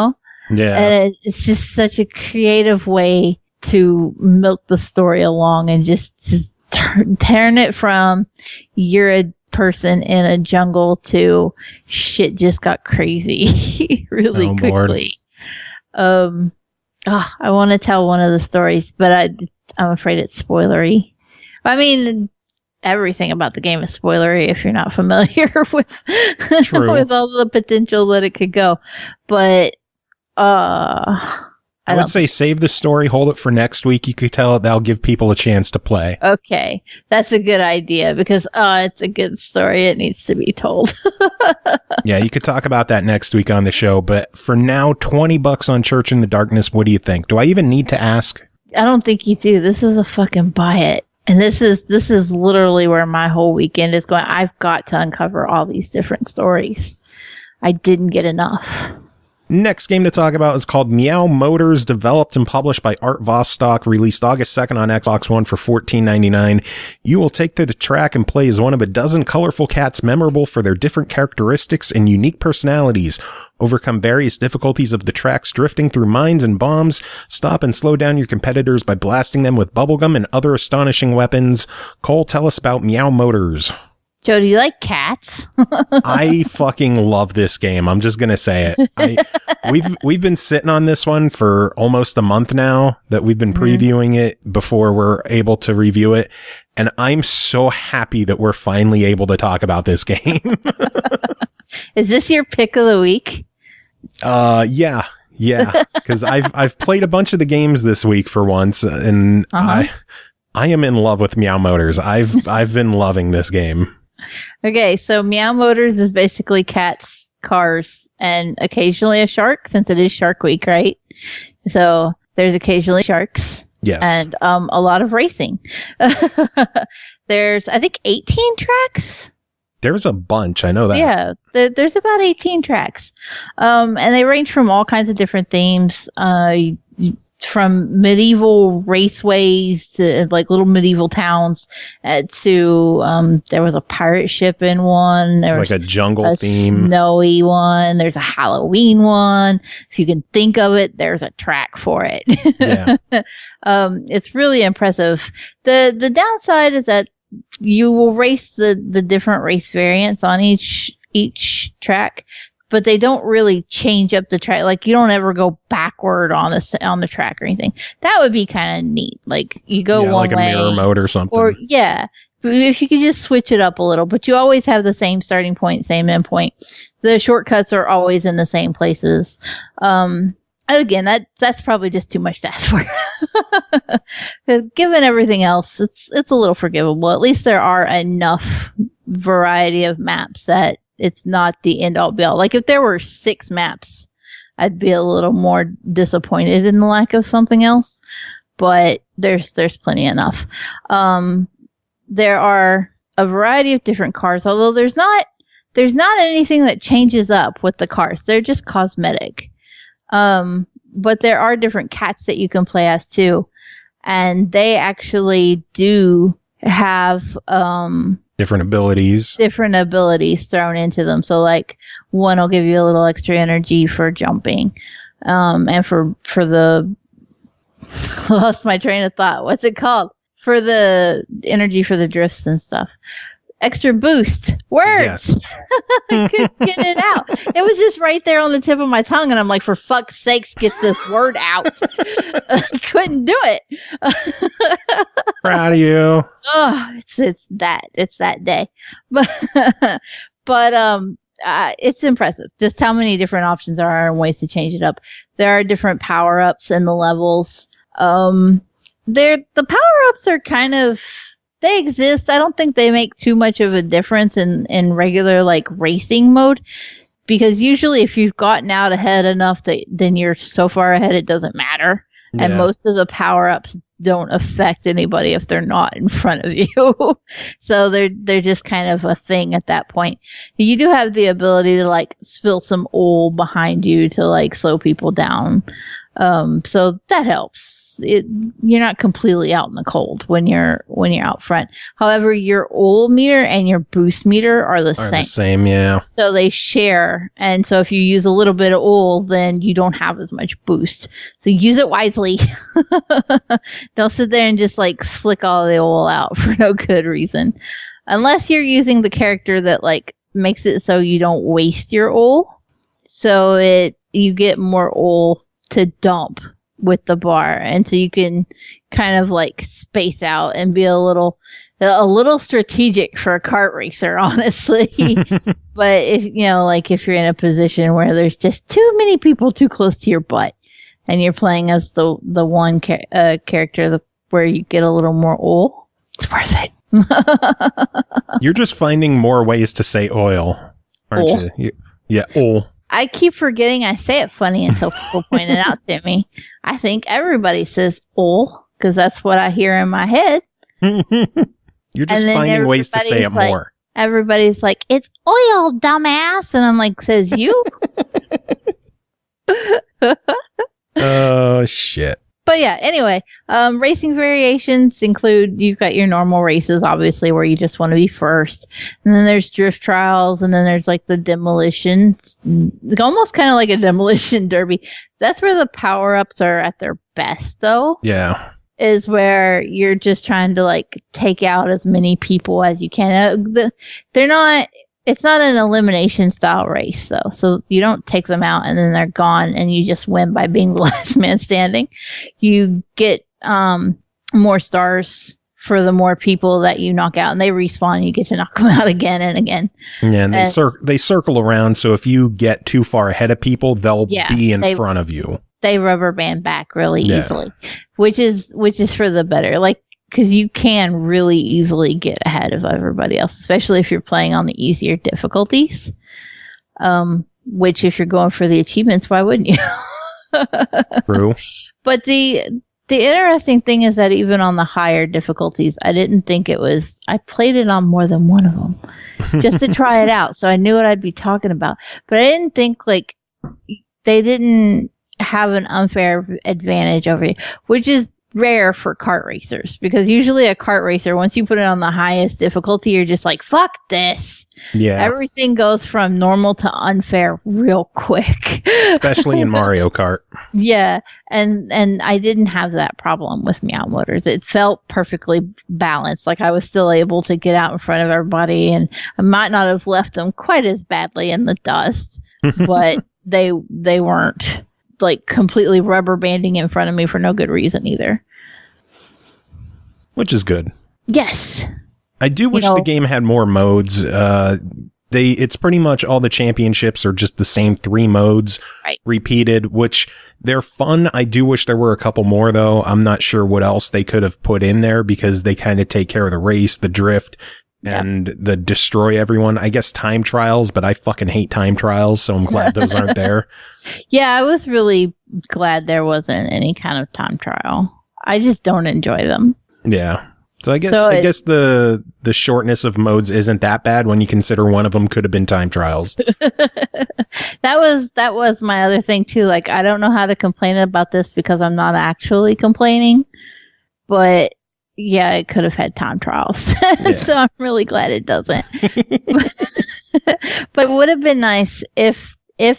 And it's just such a creative way to milk the story along and just turn it from you're a person in a jungle to shit just got crazy really quickly. I want to tell one of the stories, but I'm afraid it's spoilery. I mean, everything about the game is spoilery if you're not familiar with with all the potential that it could go. But I would say save the story, hold it for next week. You could tell it, that'll give people a chance to play. Okay, that's a good idea because it's a good story. It needs to be told. Yeah, you could talk about that next week on the show. But for now, $20 on Church in the Darkness. What do you think? Do I even need to ask? I don't think you do. This is a fucking buy it. And this is literally where my whole weekend is going. I've got to uncover all these different stories. I didn't get enough. Next game to talk about is called Meow Motors, developed and published by ArtVostok, released August 2nd on Xbox One for $14.99. You will take to the track and play as one of a dozen colorful cats memorable for their different characteristics and unique personalities. Overcome various difficulties of the tracks drifting through mines and bombs. Stop and slow down your competitors by blasting them with bubblegum and other astonishing weapons. Cole, tell us about Meow Motors. Joe, do you like cats? I fucking love this game. I'm just going to say it. We've been sitting on this one for almost a month now that we've been previewing it before we're able to review it. And I'm so happy that we're finally able to talk about this game. Is this your pick of the week? Yeah. Cause I've played a bunch of the games this week for once, and I am in love with Meow Motors. I've been loving this game. Okay, so Meow Motors is basically cats, cars, and occasionally a shark, since it is Shark Week, right? So there's occasionally sharks. Yes. And a lot of racing. There's, I think, 18 tracks. There's a bunch. I know that. Yeah, there's about 18 tracks. And they range from all kinds of different themes. From medieval raceways to like little medieval towns to there was a pirate ship in one. There was like a jungle theme, snowy one. There's a Halloween one. If you can think of it, there's a track for it. Yeah. It's really impressive. The downside is that you will race the different race variants on each track, but they don't really change up the track. Like, you don't ever go backward on the track or anything. That would be kind of neat. Like, you go one like way. a mirror mode or something. Or, yeah. if you could just switch it up a little, but you always have the same starting point, same end point. The shortcuts are always in the same places. Again, that's probably just too much to ask for. Given everything else, it's a little forgivable. At least there are enough variety of maps that it's not the end all be all. Like if there were 6 maps, I'd be a little more disappointed in the lack of something else. But there's plenty enough. There are a variety of different cars, although there's not anything that changes up with the cars. They're just cosmetic. But there are different cats that you can play as too. And they actually do have, different abilities thrown into them. So like one will give you a little extra energy for jumping. And for the, lost my train of thought. What's it called? For the energy for the drifts and stuff. Extra boost. Words. Yes. I couldn't get it out. It was just right there on the tip of my tongue, and I'm like, for fuck's sakes, get this word out. I couldn't do it. Proud of you. Oh, it's that day. But it's impressive just how many different options there are and ways to change it up. There are different power-ups in the levels. The power-ups are kind of, they exist. I don't think they make too much of a difference in regular like racing mode, because usually if you've gotten out ahead enough then you're so far ahead it doesn't matter. Yeah. And most of the power-ups don't affect anybody if they're not in front of you. So they're just kind of a thing at that point. You do have the ability to like spill some oil behind you to like slow people down. So that helps. You're not completely out in the cold when you're out front. However, your oil meter and your boost meter are the same. Yeah. So they share. And so if you use a little bit of oil, then you don't have as much boost. So use it wisely. Don't sit there and just like slick all the oil out for no good reason. Unless you're using the character that like makes it so you don't waste your oil. So you get more oil to dump with the bar, and so you can kind of like space out and be a little strategic for a kart racer, honestly. But if you're in a position where there's just too many people too close to your butt and you're playing as the one character where you get a little more oil, it's worth it. You're just finding more ways to say oil, aren't you? Yeah, oil. I keep forgetting I say it funny until people point it out to me. I think everybody says "oil" because that's what I hear in my head. You're just finding ways to say it like, more. Everybody's like, "It's oil, dumbass," and I'm like, "Says you?" Oh shit. But yeah, anyway, racing variations include, you've got your normal races, obviously, where you just want to be first. And then there's drift trials, and then there's like the demolition, almost kind of like a demolition derby. That's where the power-ups are at their best, though. Yeah. Is where you're just trying to like take out as many people as you can. It's not an elimination style race, though. So you don't take them out and then they're gone and you just win by being the last man standing. You get more stars for the more people that you knock out, and they respawn and you get to knock them out again and again. Yeah, and they circle around, so if you get too far ahead of people, they'll be in front of you. They rubber band back really easily, which is for the better. Like, because you can really easily get ahead of everybody else, especially if you're playing on the easier difficulties. Which, if you're going for the achievements, why wouldn't you? True. But the interesting thing is that even on the higher difficulties, I didn't think it was. I played it on more than one of them just to try it out, so I knew what I'd be talking about. But I didn't think like they didn't have an unfair advantage over you, which is rare for kart racers, because usually a kart racer, once you put it on the highest difficulty, you're just like, fuck this. Yeah. Everything goes from normal to unfair real quick. Especially in Mario Kart. Yeah. And I didn't have that problem with Meow Motors. It felt perfectly balanced. Like I was still able to get out in front of everybody, and I might not have left them quite as badly in the dust, but they weren't like completely rubber banding in front of me for no good reason either. Which is good. Yes. I do wish the game had more modes. It's pretty much all the championships are just the same 3 modes repeated, which they're fun. I do wish there were a couple more, though. I'm not sure what else they could have put in there because they kind of take care of the race, the drift, and the destroy everyone. I guess time trials, but I fucking hate time trials, so I'm glad those aren't there. Yeah, I was really glad there wasn't any kind of time trial. I just don't enjoy them. Yeah. So I guess the shortness of modes isn't that bad when you consider one of them could have been time trials. That was my other thing too. Like, I don't know how to complain about this because I'm not actually complaining, but yeah, it could have had time trials. So I'm really glad it doesn't. But it would have been nice if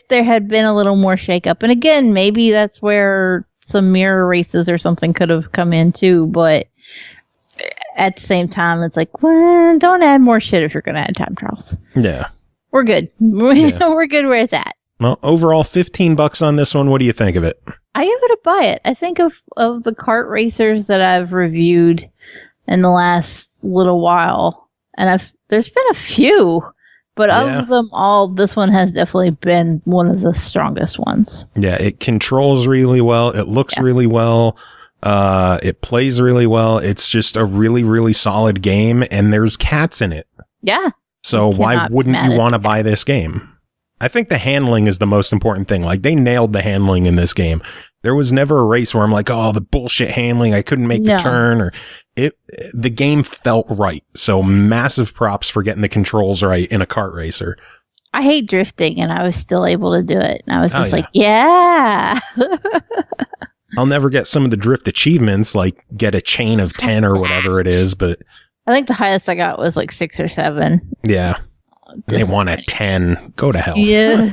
there had been a little more shakeup. And again, maybe that's where some mirror races or something could have come in too, but at the same time, it's like, well, don't add more shit if you're going to add time trials. Yeah. We're good. We're good where it's at. Well, overall, $15 on this one. What do you think of it? I give it a buy it. I think of the kart racers that I've reviewed in the last little while, and there's been a few, but of them all, this one has definitely been one of the strongest ones. Yeah, it controls really well. It looks really well. It plays really well. It's just a really, really solid game, and there's cats in it. Yeah. So why wouldn't you want to buy this game? I think the handling is the most important thing. Like, they nailed the handling in this game. There was never a race where I'm like, oh, the bullshit handling, I couldn't make the turn, or the game felt right. So massive props for getting the controls right in a kart racer. I hate drifting, and I was still able to do it. And I was just like, yeah. I'll never get some of the drift achievements, like get a chain of 10 or whatever it is, but I think the highest I got was like 6 or 7. Yeah. They want a 10. Go to hell. Yeah.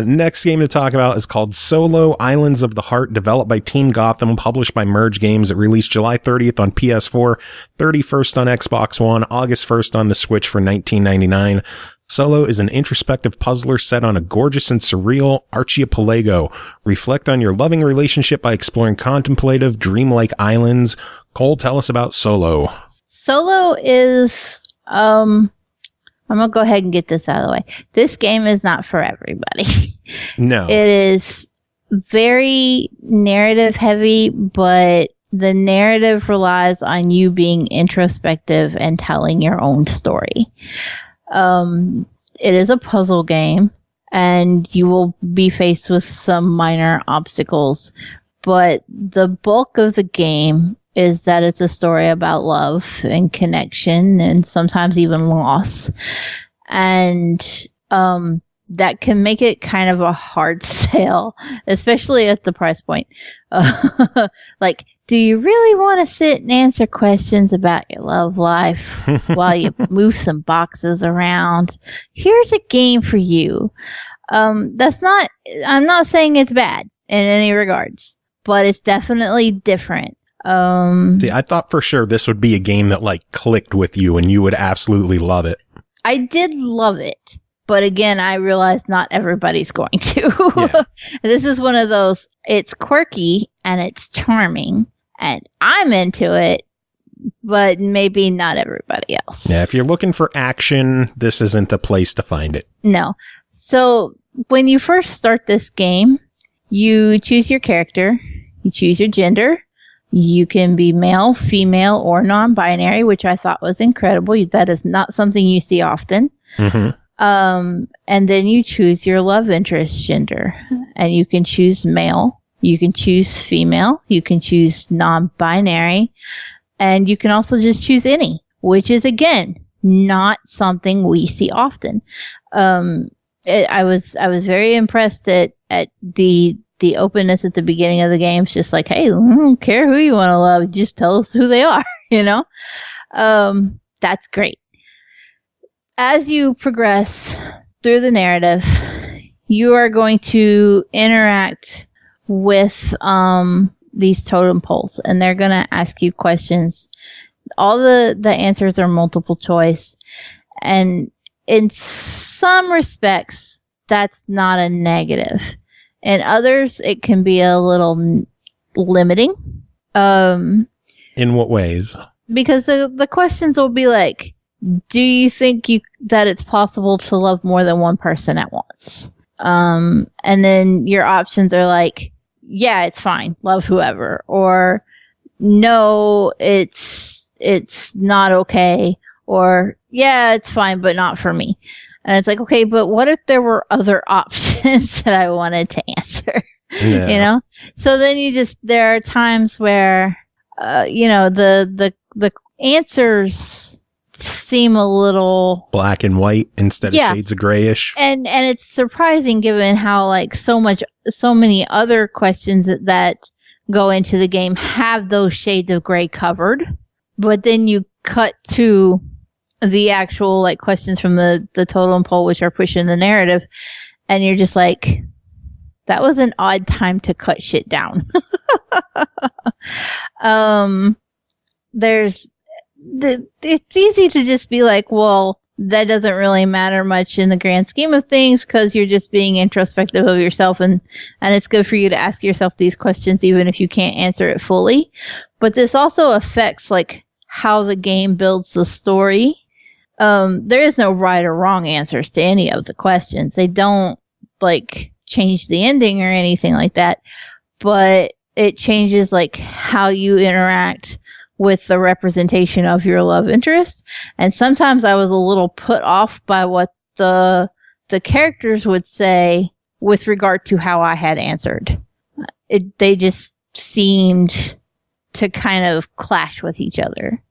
Next game to talk about is called Solo Islands of the Heart, developed by Team Gotham, published by Merge Games. It released July 30th on PS4, 31st on Xbox One, August 1st on the Switch for $19.99. Solo is an introspective puzzler set on a gorgeous and surreal archipelago. Reflect on your loving relationship by exploring contemplative, dreamlike islands. Cole, tell us about Solo. Solo is, I'm going to go ahead and get this out of the way. This game is not for everybody. No. It is very narrative heavy, but the narrative relies on you being introspective and telling your own story. It is a puzzle game, and you will be faced with some minor obstacles, but the bulk of the game is that it's a story about love and connection and sometimes even loss. And that can make it kind of a hard sale, especially at the price point. Like, do you really want to sit and answer questions about your love life while you move some boxes around? Here's a game for you. I'm not saying it's bad in any regards, but it's definitely different. See, I thought for sure this would be a game that like clicked with you and you would absolutely love it. I did love it. But again, I realized not everybody's going to. Yeah. This is one of those, it's quirky and it's charming and I'm into it, but maybe not everybody else. Yeah, if you're looking for action, this isn't the place to find it. No. So when you first start this game, you choose your character, you choose your gender. You can be male, female, or non-binary, which I thought was incredible. That is not something you see often. Mm-hmm. And then you choose your love interest gender, and you can choose male, you can choose female, you can choose non-binary, and you can also just choose any, which is again not something we see often. I was very impressed at the openness at the beginning of the game. It's just like, hey, I don't care who you want to love, just tell us who they are, you know? That's great. As you progress through the narrative, you are going to interact with these totem poles, and they're going to ask you questions. All the answers are multiple choice, and in some respects, that's not a negative. In others, it can be a little limiting. In what ways? because the questions will be like, do you think that it's possible to love more than one person at once? And then your options are like, yeah, it's fine, love whoever, or no, it's not okay, or yeah, it's fine, but not for me. And it's like, okay, but what if there were other options that I wanted to answer? Yeah. You know? So then there are times where, the answers seem a little black and white instead of shades of grayish. And it's surprising given how like so many other questions that go into the game have those shades of gray covered. But then you cut to the actual like questions from the totem pole, which are pushing the narrative, and you're just like, that was an odd time to cut shit down. It's easy to just be like, well, that doesn't really matter much in the grand scheme of things because you're just being introspective of yourself, and it's good for you to ask yourself these questions even if you can't answer it fully. But this also affects like how the game builds the story. There is no right or wrong answers to any of the questions. They don't like change the ending or anything like that, but it changes like how you interact with the representation of your love interest. And sometimes I was a little put off by what the characters would say with regard to how I had answered. They just seemed to kind of clash with each other.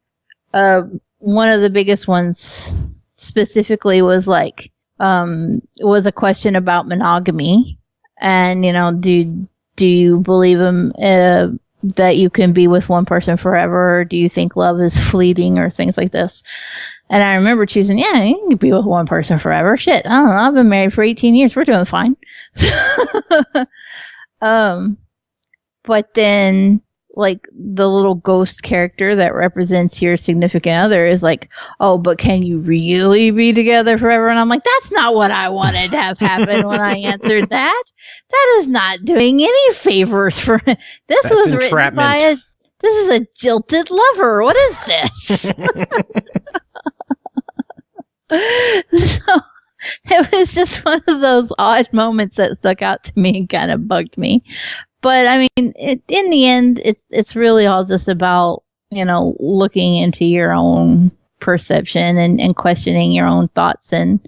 One of the biggest ones specifically was like, was a question about monogamy. And, do you believe that you can be with one person forever, or do you think love is fleeting, or things like this? And I remember choosing, yeah, you can be with one person forever. Shit, I don't know, I've been married for 18 years. We're doing fine. But then, like, the little ghost character that represents your significant other is like, oh, but can you really be together forever? And I'm like, that's not what I wanted to have happen when I answered that. That is not doing any favors for me. This That's was written by this is a jilted lover. What is this? So it was just one of those odd moments that stuck out to me and kind of bugged me. But I mean, in the end, it's really all just about, looking into your own perception and questioning your own thoughts and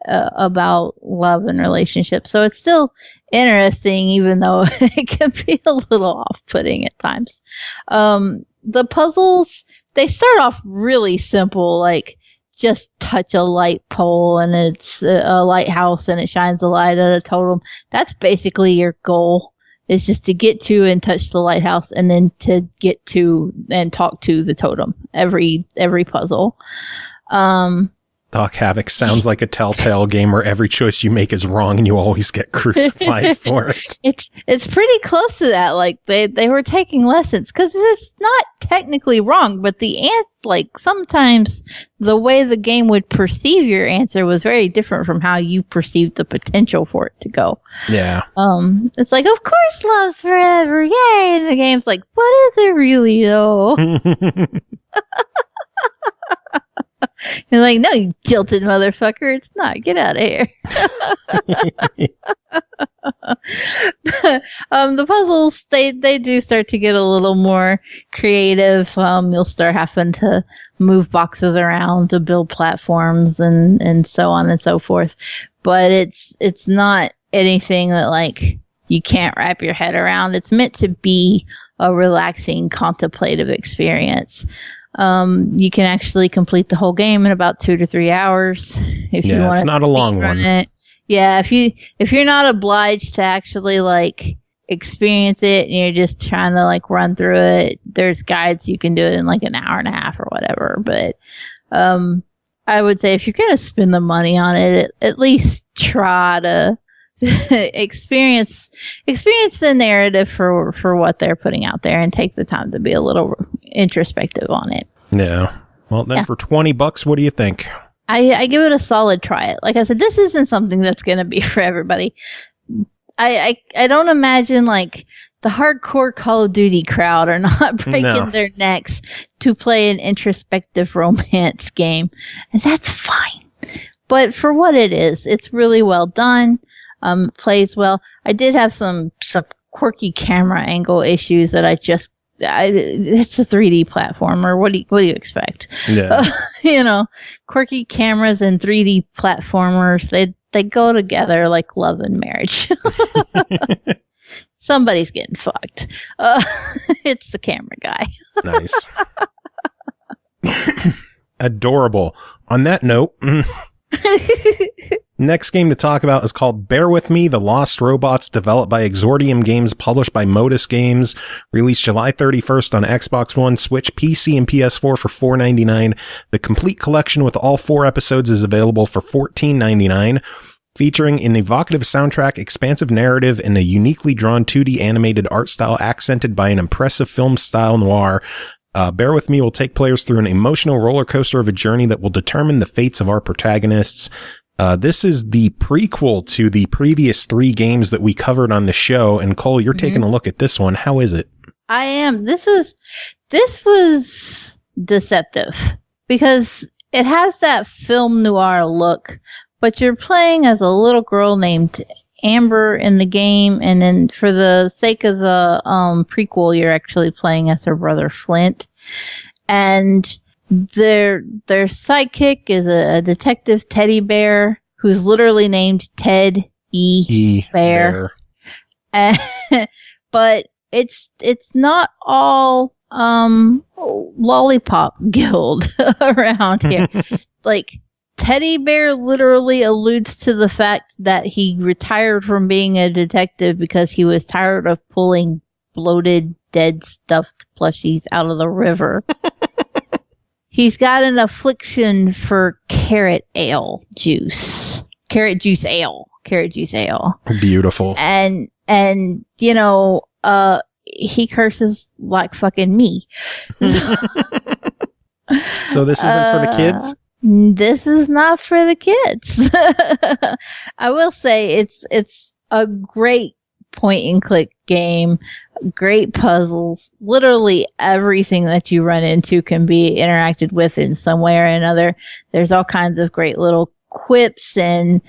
about love and relationships. So it's still interesting, even though it can be a little off-putting at times. The puzzles, they start off really simple, like just touch a light pole and it's a lighthouse and it shines a light at a totem. That's basically your goal. It's just to get to and touch the lighthouse, and then to get to and talk to the totem every puzzle. Doc Havoc sounds like a Telltale game where every choice you make is wrong and you always get crucified for it. It's pretty close to that. Like they were taking lessons, because it's not technically wrong, but sometimes the way the game would perceive your answer was very different from how you perceived the potential for it to go. Yeah. It's like, of course love's forever, yay! And the game's like, what is it really though? You're like, no, you jilted motherfucker, it's not. Get out of here. The puzzles, they do start to get a little more creative. You'll start having to move boxes around to build platforms and so on and so forth. But it's not anything that like you can't wrap your head around. It's meant to be a relaxing, contemplative experience. You can actually complete the whole game in about 2 to 3 hours if you want. It's not a long one. It. Yeah, if you're not obliged to actually like experience it and you're just trying to like run through it, there's guides you can do it in like an hour and a half or whatever. But I would say if you're gonna spend the money on it, at least try to experience the narrative for what they're putting out there and take the time to be a little introspective on it. Yeah. Well, then for $20, what do you think? I give it a solid try it. Like I said, this isn't something that's going to be for everybody. I don't imagine like the hardcore Call of Duty crowd are not breaking their necks to play an introspective romance game. And that's fine. But for what it is, it's really well done. Plays well. I did have some quirky camera angle issues that it's a 3D platformer. What do you expect? Yeah. Quirky cameras and 3D platformers, they go together like love and marriage. Somebody's getting fucked. It's the camera guy. Nice. Adorable. On that note, next game to talk about is called Bear With Me, The Lost Robots, developed by Exordium Games, published by Modus Games, released July 31st on Xbox One, Switch, PC, and PS4 for $4.99. The complete collection with all 4 episodes is available for $14.99. Featuring an evocative soundtrack, expansive narrative, and a uniquely drawn 2D animated art style accented by an impressive film style noir, Bear With Me will take players through an emotional roller coaster of a journey that will determine the fates of our protagonists. This is the prequel to the previous 3 games that we covered on the show. And Cole, you're taking a look at this one. How is it? I am. This was deceptive because it has that film noir look, but you're playing as a little girl named Amber in the game, and then for the sake of the prequel, you're actually playing as her brother Flint. And their sidekick is a detective teddy bear who's literally named Ted E. Bear. But it's not all lollipop guild around here. Like, Teddy Bear literally alludes to the fact that he retired from being a detective because he was tired of pulling bloated, dead, stuffed plushies out of the river. He's got an affliction for carrot juice ale. Beautiful. And he curses like fucking me. So this isn't for the kids? This is not for the kids. I will say it's a great point and click game, great puzzles. Literally everything that you run into can be interacted with in some way or another. There's all kinds of great little quips and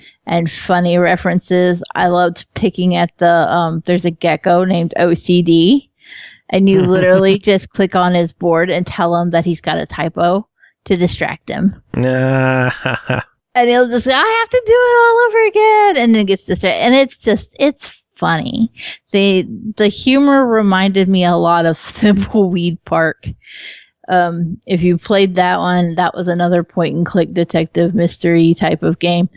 funny references. I loved picking at there's a gecko named OCD, and you literally just click on his board and tell him that he's got a typo to distract him. And he'll just say, I have to do it all over again. And then it gets distracted. And it's funny. The humor reminded me a lot of Thimbleweed Park. If you played that one, that was another point and click detective mystery type of game.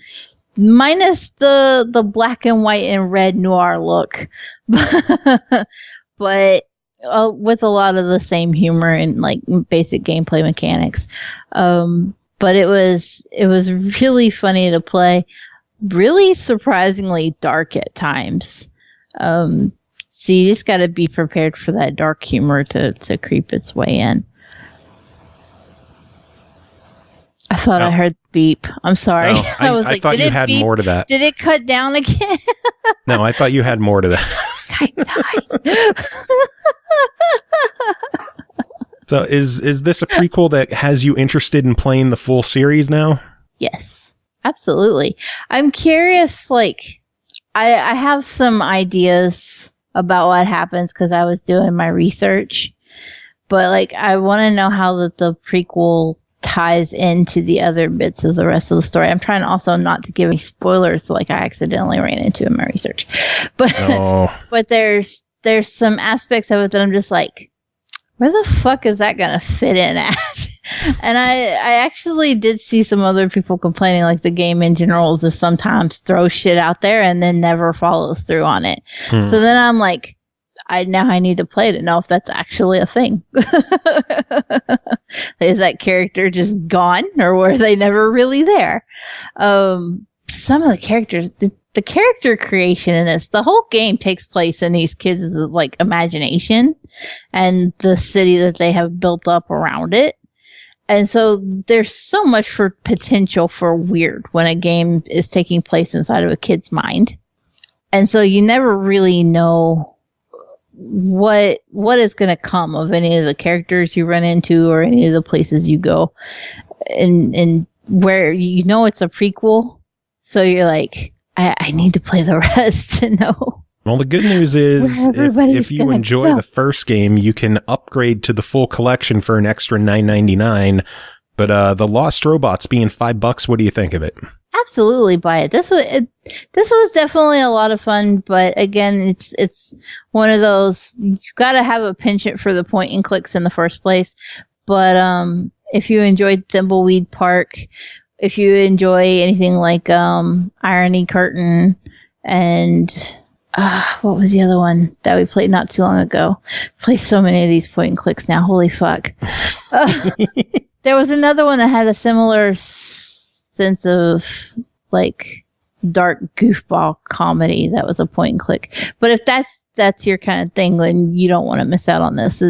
Minus the black and white and red noir look. But with a lot of the same humor and like basic gameplay mechanics. But it was really funny to play, really surprisingly dark at times. So you just got to be prepared for that dark humor to creep its way in. I thought I heard beep. I'm sorry. No, I thought you had more to that. Did it cut down again? No, I thought you had more to that. I died. So is this a prequel that has you interested in playing the full series now? Yes, absolutely. I'm curious, like, I have some ideas about what happens because I was doing my research, but like I want to know how the prequel ties into the other bits of the rest of the story. I'm trying also not to give any spoilers like I accidentally ran into in my research. But but there's some aspects of it that I'm just like, where the fuck is that gonna fit in at? And I actually did see some other people complaining like the game in general just sometimes throws shit out there and then never follows through on it. So then I'm like, I need to play to know if that's actually a thing. Is that character just gone, or were they never really there? Some of the characters, the character creation in this, the whole game takes place in these kids' like imagination and the city that they have built up around it. And so there's so much for potential for weird when a game is taking place inside of a kid's mind. And so you never really know what is going to come of any of the characters you run into or any of the places you go, and where it's a prequel, so you're like, I need to play the rest to know. Well, the good news is if you enjoy the first game, you can upgrade to the full collection for an extra $9.99. But the Lost Robots being $5, what do you think of it? Absolutely buy it. This was definitely a lot of fun, but again, it's one of those, you've got to have a penchant for the point and clicks in the first place. But if you enjoyed Thimbleweed Park, if you enjoy anything like Irony Curtain, and what was the other one that we played not too long ago? Play so many of these point and clicks now. Holy fuck. There was another one that had a similar sense of like dark goofball comedy that was a point and click. But if that's your kind of thing, then you don't want to miss out on this.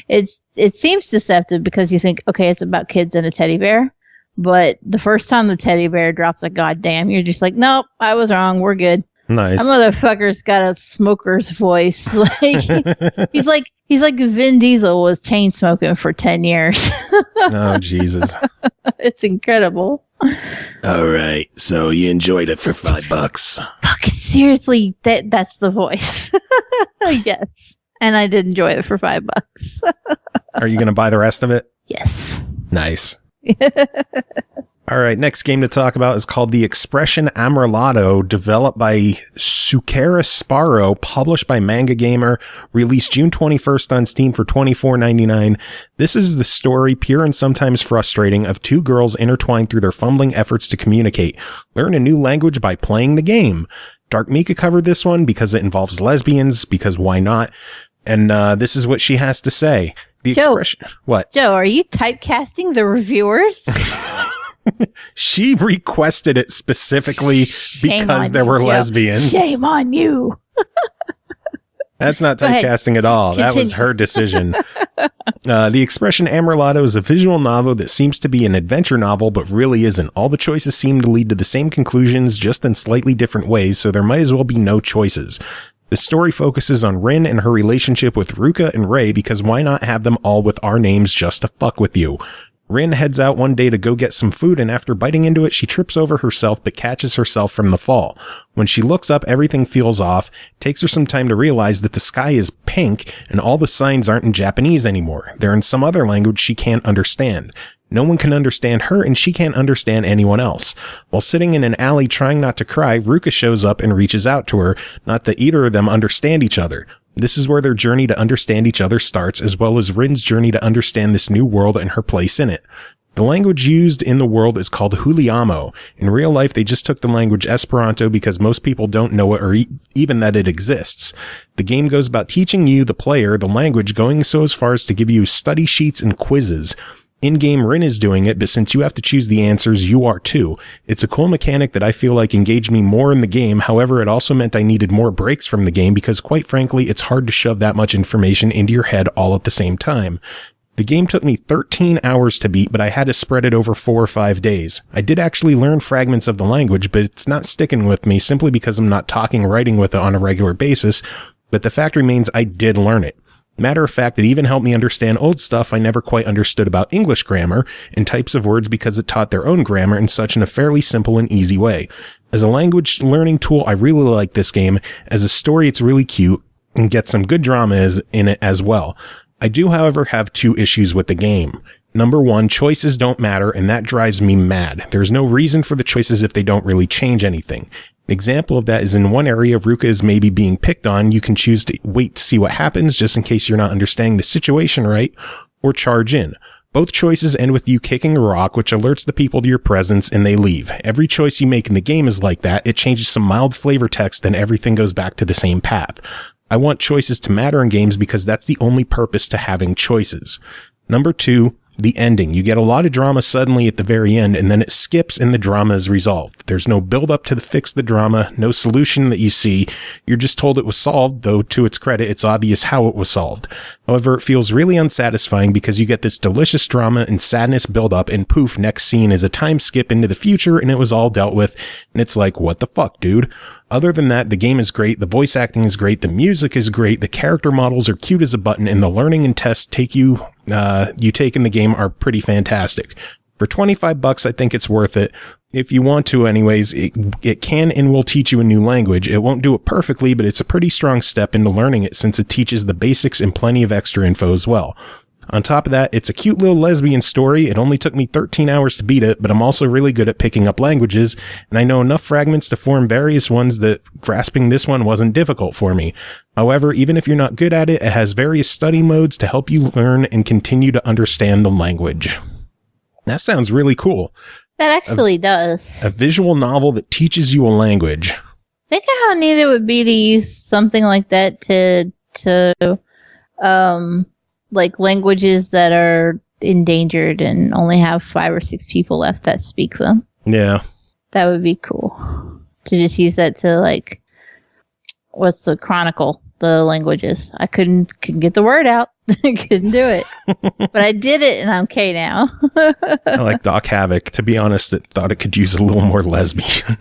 It seems deceptive because you think, okay, it's about kids and a teddy bear. But the first time the teddy bear drops a goddamn, you're just like, nope, I was wrong. We're good. Nice. That motherfucker's got a smoker's voice. Like he's like Vin Diesel was chain smoking for 10 years. Oh, Jesus. It's incredible. All right. So you enjoyed it for $5. Fuck, seriously, that's the voice. Yes. And I did enjoy it for $5. Are you going to buy the rest of it? Yes. Nice. All right, next game to talk about is called The Expression Mulatto, developed by Sukara Sparrow, published by Manga Gamer, released June 21st on Steam for $24.99. This is the story, pure and sometimes frustrating, of two girls intertwined through their fumbling efforts to communicate. Learn a new language by playing the game. Dark Mika covered this one because it involves lesbians, because why not? And this is what she has to say. The expression... What? Joe, are you typecasting the reviewers? She requested it specifically because there were lesbians. Shame on you. That's not typecasting at all. Continue. That was her decision. The Expression Mulatto is a visual novel that seems to be an adventure novel, but really isn't. All the choices seem to lead to the same conclusions, just in slightly different ways, so there might as well be no choices. The story focuses on Rin and her relationship with Ruka and Ray, because why not have them all with our names just to fuck with you? Rin heads out one day to go get some food, and after biting into it, she trips over herself but catches herself from the fall. When she looks up, everything feels off. It takes her some time to realize that the sky is pink and all the signs aren't in Japanese anymore. They're in some other language she can't understand. No one can understand her, and she can't understand anyone else. While sitting in an alley trying not to cry, Ruka shows up and reaches out to her, not that either of them understand each other. This is where their journey to understand each other starts, as well as Rin's journey to understand this new world and her place in it. The language used in the world is called Huliamo. In real life, they just took the language Esperanto because most people don't know it or even that it exists. The game goes about teaching you, the player, the language, going so as far as to give you study sheets and quizzes. In-game, Rin is doing it, but since you have to choose the answers, you are too. It's a cool mechanic that I feel like engaged me more in the game. However, it also meant I needed more breaks from the game because, quite frankly, it's hard to shove that much information into your head all at the same time. The game took me 13 hours to beat, but I had to spread it over 4 or 5 days. I did actually learn fragments of the language, but it's not sticking with me simply because I'm not talking or writing with it on a regular basis. But the fact remains I did learn it. Matter of fact, it even helped me understand old stuff I never quite understood about English grammar and types of words because it taught their own grammar and such in a fairly simple and easy way. As a language learning tool, I really like this game. As a story, it's really cute and gets some good drama in it as well. I do, however, have 2 issues with the game. Number 1, choices don't matter, and that drives me mad. There's no reason for the choices if they don't really change anything. An example of that is in one area Ruka is maybe being picked on, you can choose to wait to see what happens just in case you're not understanding the situation right, or charge in. Both choices end with you kicking a rock, which alerts the people to your presence, and they leave. Every choice you make in the game is like that. It changes some mild flavor text, then everything goes back to the same path. I want choices to matter in games because that's the only purpose to having choices. Number 2, The ending. You get a lot of drama suddenly at the very end, and then it skips and the drama is resolved. There's no build up to fix the drama, no solution that you see. You're just told it was solved, though to its credit, it's obvious how it was solved. However, it feels really unsatisfying because you get this delicious drama and sadness build up, and poof, next scene is a time skip into the future, and it was all dealt with, and it's like, what the fuck, dude? Other than that, the game is great, the voice acting is great, the music is great, the character models are cute as a button, and the learning and tests you take in the game are pretty fantastic. For $25, I think it's worth it. If you want to anyways, it can and will teach you a new language. It won't do it perfectly, but it's a pretty strong step into learning it since it teaches the basics and plenty of extra info as well. On top of that, it's a cute little lesbian story. It only took me 13 hours to beat it, but I'm also really good at picking up languages, and I know enough fragments to form various ones that grasping this one wasn't difficult for me. However, even if you're not good at it, it has various study modes to help you learn and continue to understand the language. That sounds really cool. That actually does. A visual novel that teaches you a language. Think of how neat it would be to use something like that to like languages that are endangered and only have 5 or 6 people left that speak them. Yeah. That would be cool. To just use that to like, what's the chronicle the languages. I couldn't get the word out. I couldn't do it. But I did it and I'm okay now. I like Doc Havoc. To be honest, it thought it could use a little more lesbian.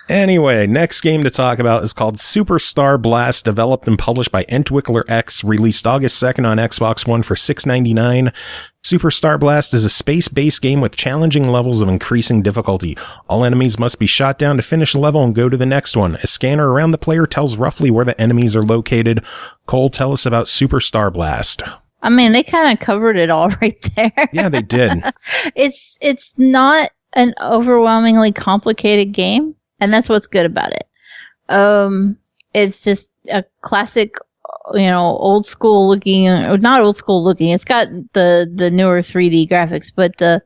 Anyway, next game to talk about is called Super Star Blast, developed and published by Entwickler X, released August 2nd on Xbox One for $6.99. Super Star Blast is a space-based game with challenging levels of increasing difficulty. All enemies must be shot down to finish a level and go to the next one. A scanner around the player tells roughly where the enemies are located. Cole, tell us about Super Star Blast. I mean, they kind of covered it all right there. Yeah, they did. It's not an overwhelmingly complicated game. And that's what's good about it. It's just a classic, old school looking, or not old school looking. It's got the newer 3D graphics, but the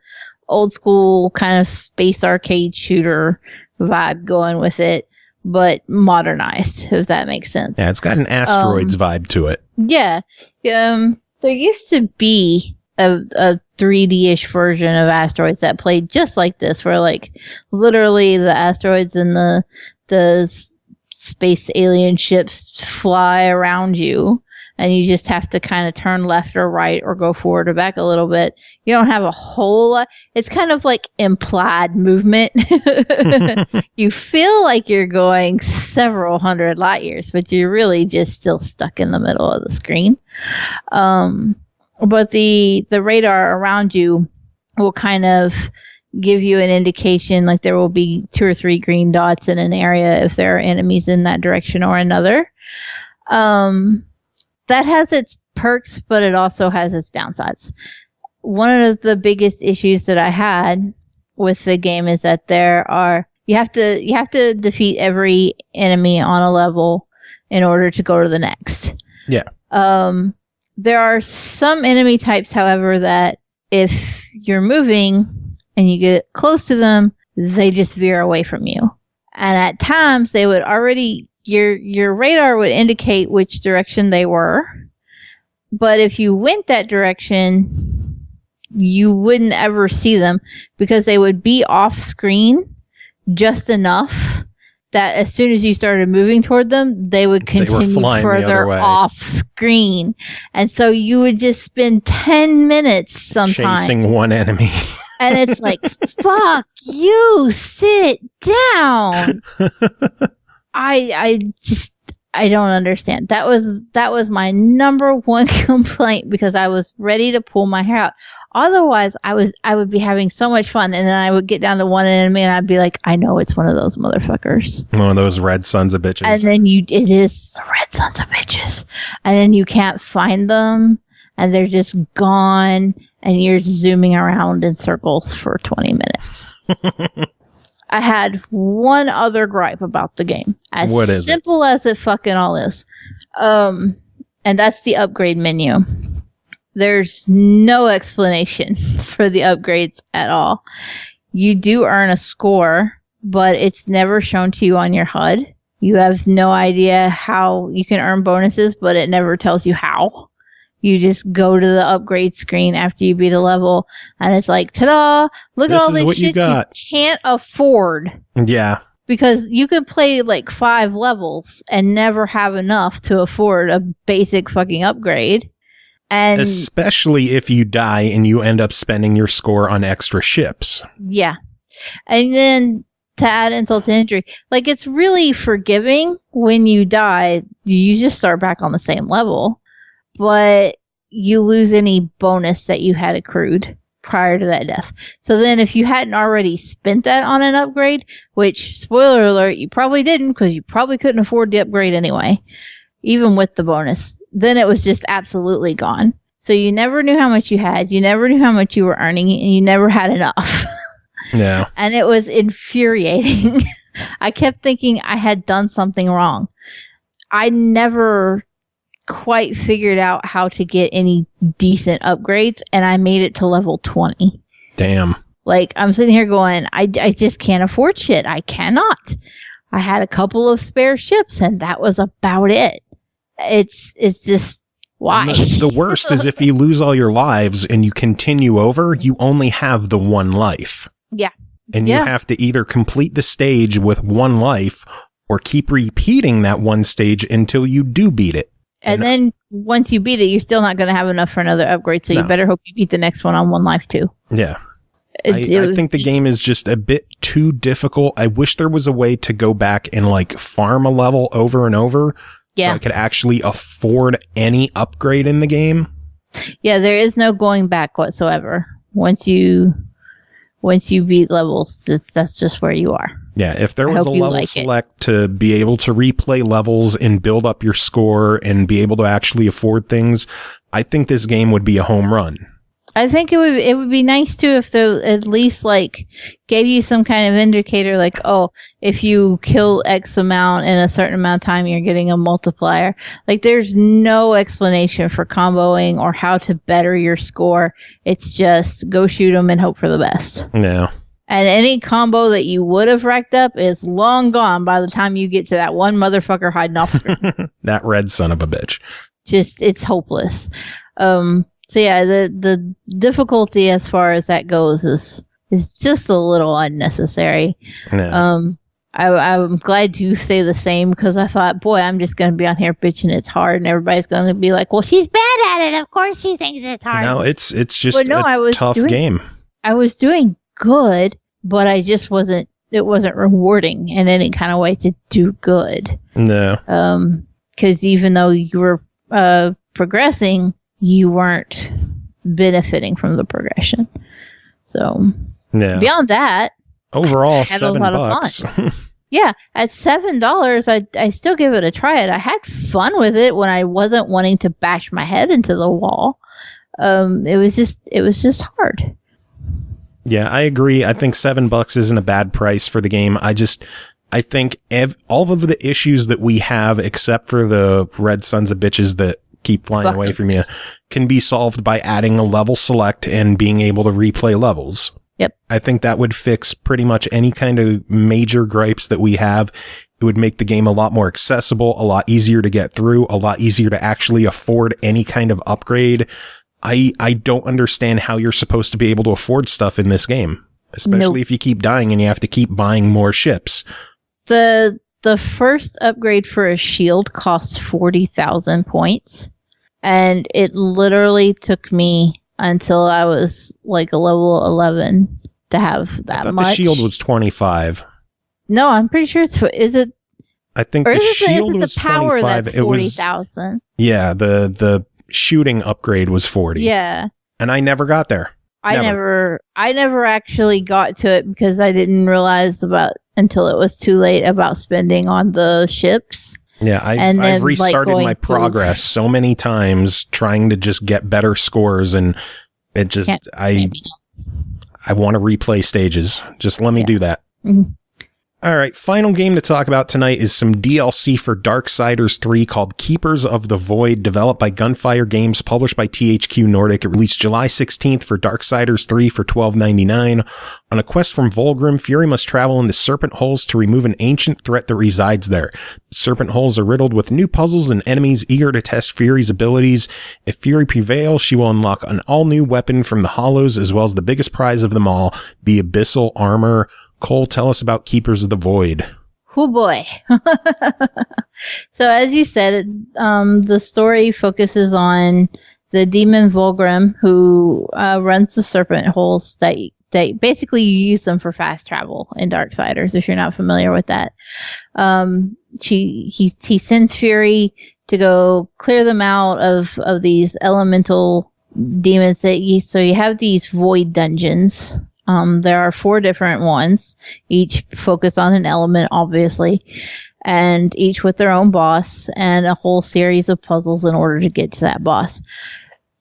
old school kind of space arcade shooter vibe going with it, but modernized, if that makes sense. Yeah, it's got an Asteroids vibe to it. Yeah. There used to be a 3D-ish version of Asteroids that played just like this, where like literally the asteroids and the space alien ships fly around you, and you just have to kind of turn left or right or go forward or back a little bit. You don't have a whole lot. It's kind of like implied movement. You feel like you're going several hundred light years, but you're really just still stuck in the middle of the screen. But the radar around you will kind of give you an indication, like there will be 2 or 3 green dots in an area if there are enemies in that direction or another. That has its perks, but it also has its downsides. One of the biggest issues that I had with the game is that you have to defeat every enemy on a level in order to go to the next. Yeah. There are some enemy types, however, that if you're moving and you get close to them, they just veer away from you. And at times, they would your radar would indicate which direction they were. But if you went that direction, you wouldn't ever see them because they would be off screen just enough that as soon as you started moving toward them, they would continue further off screen. And so you would just spend 10 minutes sometimes chasing one enemy. And it's like, fuck you, sit down. I don't understand. That was my number one complaint because I was ready to pull my hair out. Otherwise, I would be having so much fun, and then I would get down to one enemy, and I'd be like, I know it's one of those motherfuckers. One of those red sons of bitches. And then it is the red sons of bitches. And then you can't find them, and they're just gone, and you're zooming around in circles for 20 minutes. I had one other gripe about the game. What is simple as it fucking all is. And that's the upgrade menu. There's no explanation for the upgrades at all. You do earn a score, but it's never shown to you on your HUD. You have no idea how you can earn bonuses, but it never tells you how. You just go to the upgrade screen after you beat a level, and it's like, ta-da! Look at all this shit you can't afford. Yeah. Because you could play like 5 levels and never have enough to afford a basic fucking upgrade. And especially if you die and you end up spending your score on extra ships. Yeah. And then to add insult to injury, like, it's really forgiving when you die. You just start back on the same level, but you lose any bonus that you had accrued prior to that death. So then if you hadn't already spent that on an upgrade, which, spoiler alert, you probably didn't because you probably couldn't afford the upgrade anyway, even with the bonus, then it was just absolutely gone. So you never knew how much you had, you never knew how much you were earning, and you never had enough. Yeah. And it was infuriating. I kept thinking I had done something wrong. I never quite figured out how to get any decent upgrades, and I made it to level 20. Damn. Like, I'm sitting here going, I just can't afford shit. I cannot. I had a couple of spare ships, and that was about it. It's just, why? The worst is if you lose all your lives and you continue over, you only have the one life. Yeah. And you have to either complete the stage with one life or keep repeating that one stage until you do beat it. And then once you beat it, you're still not going to have enough for another upgrade, so you better hope you beat the next one on one life too. Yeah. I think the game is just a bit too difficult. I wish there was a way to go back and like farm a level over and over so I could actually afford any upgrade in the game. Yeah, there is no going back whatsoever. Once you beat levels, that's just where you are. Yeah, if there was a level select to be able to replay levels and build up your score and be able to actually afford things, I think this game would be a home run. I think it would be nice too if they at least like gave you some kind of indicator, like, oh, if you kill X amount in a certain amount of time, you're getting a multiplier. Like, there's no explanation for comboing or how to better your score. It's just go shoot them and hope for the best. Yeah. And any combo that you would have racked up is long gone by the time you get to that one motherfucker hiding off screen. That red son of a bitch. Just, it's hopeless. So yeah, the difficulty as far as that goes is just a little unnecessary. Yeah. I'm glad you say the same, because I thought, boy, I'm just going to be on here bitching it's hard, and everybody's going to be like, well, she's bad at it. Of course she thinks it's hard. No, it's just a tough game. I was doing good, but I just wasn't, it wasn't rewarding in any kind of way to do good. No. Because even though you were progressing, you weren't benefiting from the progression. So beyond that, overall, I had a lot $7. of fun. Yeah, at $7, I still give it a try. I had fun with it when I wasn't wanting to bash my head into the wall. It was just hard. Yeah, I agree. I think $7 isn't a bad price for the game. I think all of the issues that we have, except for the red sons of bitches that keep flying away from you, can be solved by adding a level select and being able to replay levels. Yep. I think that would fix pretty much any kind of major gripes that we have. It would make the game a lot more accessible, a lot easier to get through, a lot easier to actually afford any kind of upgrade. I don't understand how you're supposed to be able to afford stuff in this game, especially if you keep dying and you have to keep buying more ships. The first upgrade for a shield costs 40,000 points, and it literally took me until I was like a level 11 to have that much. The shield was 25. No, I'm pretty sure is it? I think the shield was 25. That's 40,000. Yeah, the shooting upgrade was 40. Yeah. And I never got there. I never actually got to it because I didn't realize until it was too late about spending on the ships. Yeah, I've restarted my progress so many times trying to just get better scores, and it just I want to replay stages. Just let me do that. Mm-hmm. All right, final game to talk about tonight is some DLC for Darksiders 3 called Keepers of the Void, developed by Gunfire Games, published by THQ Nordic. It released July 16th for Darksiders 3 for $12.99. On a quest from Volgrim, Fury must travel into Serpent Holes to remove an ancient threat that resides there. Serpent Holes are riddled with new puzzles and enemies eager to test Fury's abilities. If Fury prevails, she will unlock an all-new weapon from the Hollows, as well as the biggest prize of them all, the Abyssal Armor. Cole, tell us about Keepers of the Void. Oh boy. So as you said, the story focuses on the demon Volgrim, who runs the Serpent Holes. That basically you use them for fast travel in Darksiders, if you're not familiar with that. He sends Fury to go clear them out of these elemental demons. So you have these void dungeons. There are 4 different ones, each focus on an element, obviously, and each with their own boss and a whole series of puzzles in order to get to that boss.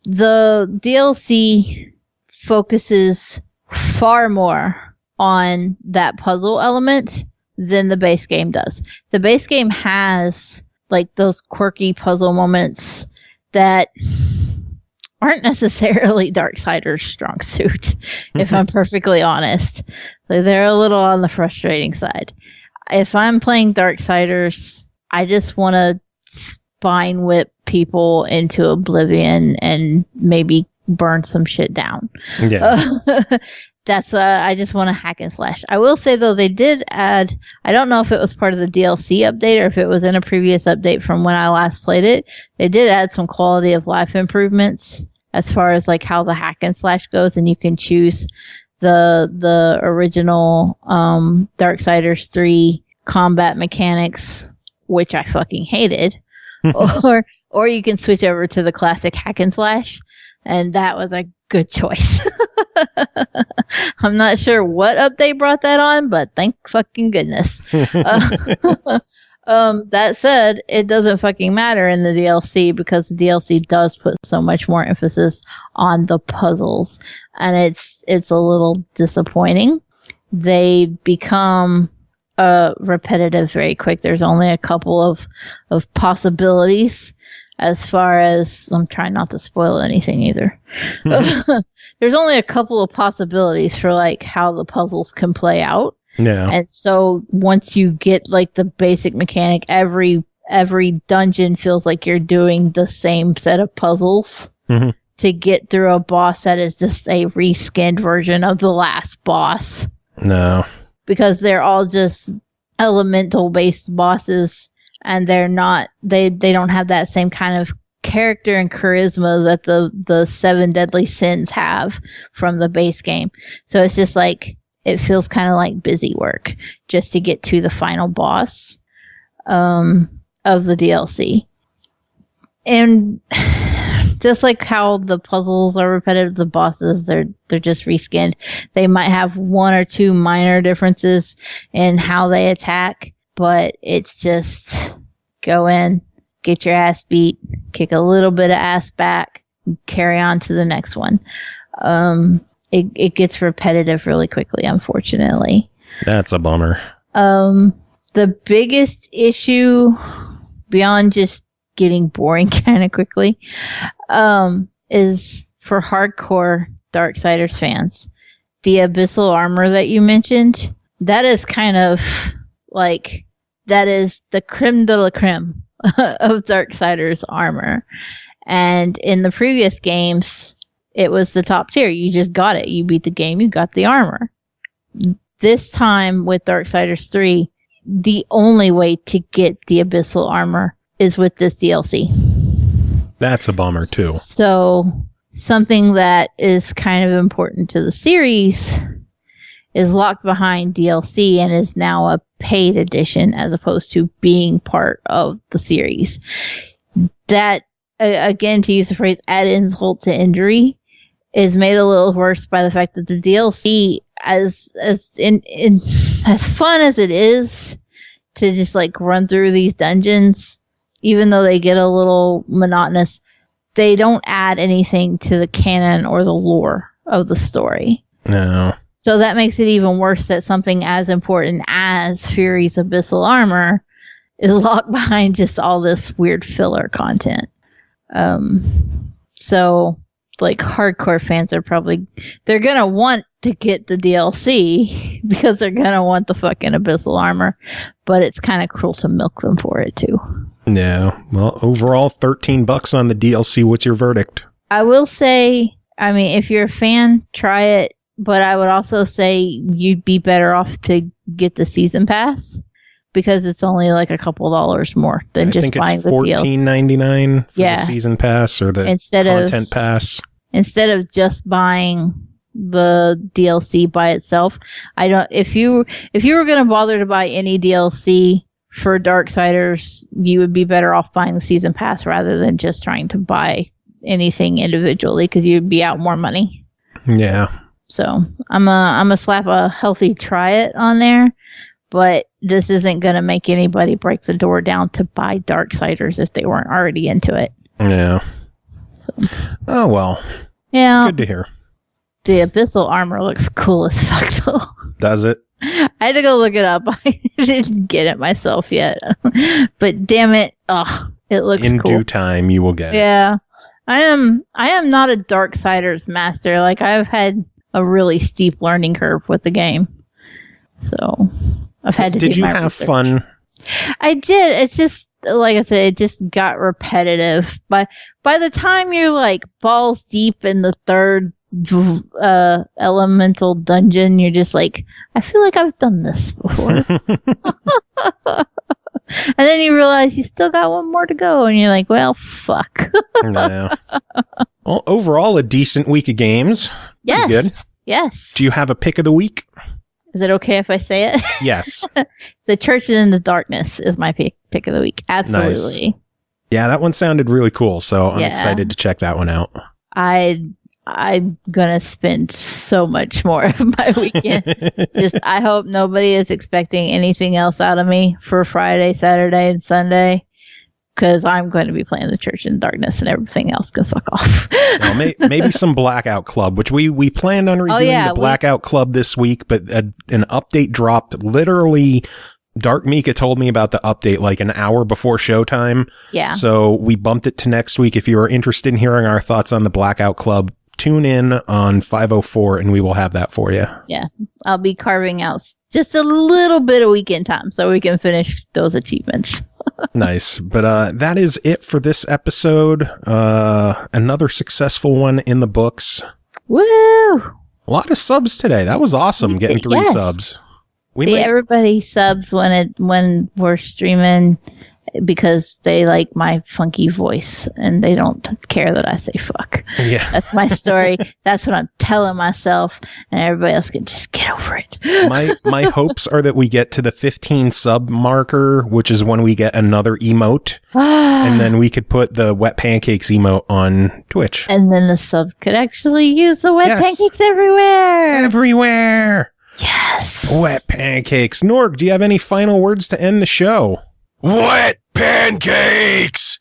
The DLC focuses far more on that puzzle element than the base game does. The base game has like those quirky puzzle moments that aren't necessarily Darksiders' strong suit, if I'm perfectly honest. They're a little on the frustrating side. If I'm playing Darksiders, I just want to spine whip people into oblivion and maybe burn some shit down. Yeah. I just want to hack and slash. I will say, though, they did add, I don't know if it was part of the DLC update or if it was in a previous update from when I last played it. They did add some quality of life improvements as far as like how the hack and slash goes, and you can choose the original Darksiders 3 combat mechanics, which I fucking hated, or you can switch over to the classic hack and slash, and that was a good choice. I'm not sure what update brought that on, but thank fucking goodness. That said, it doesn't fucking matter in the DLC because the DLC does put so much more emphasis on the puzzles, and it's a little disappointing. They become repetitive very quick. There's only a couple of possibilities as far as, I'm trying not to spoil anything either. There's only a couple of possibilities for like how the puzzles can play out. Yeah. And so once you get like the basic mechanic, every dungeon feels like you're doing the same set of puzzles to get through a boss that is just a reskinned version of the last boss. No. Because they're all just elemental based bosses, and they're not, they don't have that same kind of character and charisma that the 7 deadly sins have from the base game. So it's just like, it feels kind of like busy work just to get to the final boss of the DLC. And just like how the puzzles are repetitive, the bosses, they're just reskinned. They might have 1 or 2 minor differences in how they attack, but it's just go in, get your ass beat, kick a little bit of ass back, carry on to the next one. It gets repetitive really quickly, unfortunately. That's a bummer. The biggest issue, beyond just getting boring kind of quickly, is for hardcore Darksiders fans. The Abyssal Armor that you mentioned, that is kind of like, that is the creme de la creme of Darksiders armor. And in the previous games, it was the top tier. You just got it. You beat the game, you got the armor. This time with Darksiders 3, the only way to get the Abyssal Armor is with this DLC. That's a bummer, too. So, something that is kind of important to the series is locked behind DLC and is now a paid edition as opposed to being part of the series. That, again, to use the phrase, add insult to injury, is made a little worse by the fact that the DLC, as fun as it is to just like run through these dungeons, even though they get a little monotonous, they don't add anything to the canon or the lore of the story. No. So that makes it even worse that something as important as Fury's Abyssal Armor is locked behind just all this weird filler content. So, like, hardcore fans are they're going to want to get the DLC because they're going to want the fucking Abyssal Armor, but it's kind of cruel to milk them for it, too. Yeah. Well, overall, $13 on the DLC. What's your verdict? I will say, I mean, if you're a fan, try it, but I would also say you'd be better off to get the Season Pass because it's only like a couple dollars more than just buying the DLC. $14.99 for the Season Pass or the Content Pass. Instead of just buying the DLC by itself, if you were going to bother to buy any DLC for Darksiders, you would be better off buying the Season Pass rather than just trying to buy anything individually because you'd be out more money. Yeah. So I'm gonna slap a healthy try it on there, but this isn't gonna make anybody break the door down to buy Darksiders if they weren't already into it. Yeah. So. Oh well. Yeah. Good to hear. The Abyssal Armor looks cool as fuck though. Does it? I had to go look it up. I didn't get it myself yet, but damn it, it looks in cool. due time. You will get it. Yeah. I am not a Darksiders master. Like, I've had a really steep learning curve with the game. So, I've had to do my research. Did you have fun? I did. It's just, like I said, it just got repetitive. But by the time you're, like, balls deep in the third elemental dungeon, you're just like, I feel like I've done this before. And then you realize you still got one more to go, and you're like, well, fuck. No. Well, overall, a decent week of games. Yes. Pretty good. Yes. Do you have a pick of the week? Is it okay if I say it? Yes. The Churches in the Darkness is my pick of the week. Absolutely. Nice. Yeah, that one sounded really cool, so I'm excited to check that one out. I'm gonna spend so much more of my weekend. I hope nobody is expecting anything else out of me for Friday, Saturday, and Sunday, because I'm going to be playing the Church in Darkness, and everything else can fuck off. Well, maybe some Blackout Club, which we planned on reviewing the Blackout Club this week, but an update dropped literally. Dark Mika told me about the update like an hour before showtime. Yeah. So we bumped it to next week. If you are interested in hearing our thoughts on the Blackout Club, tune in on 504 and we will have that for you. Yeah. I'll be carving out just a little bit of weekend time so we can finish those achievements. Nice. But that is it for this episode. Another successful one in the books. Woo! A lot of subs today. That was awesome, getting 3 subs. Everybody subs when we're streaming because they like my funky voice and they don't care that I say fuck. Yeah. That's my story. That's what I'm telling myself, and everybody else can just get over it. My hopes are that we get to the 15 sub marker, which is when we get another emote, and then we could put the wet pancakes emote on Twitch. And then the subs could actually use the wet pancakes everywhere. Everywhere. Yes. Wet pancakes. Norg, do you have any final words to end the show? Wet pancakes!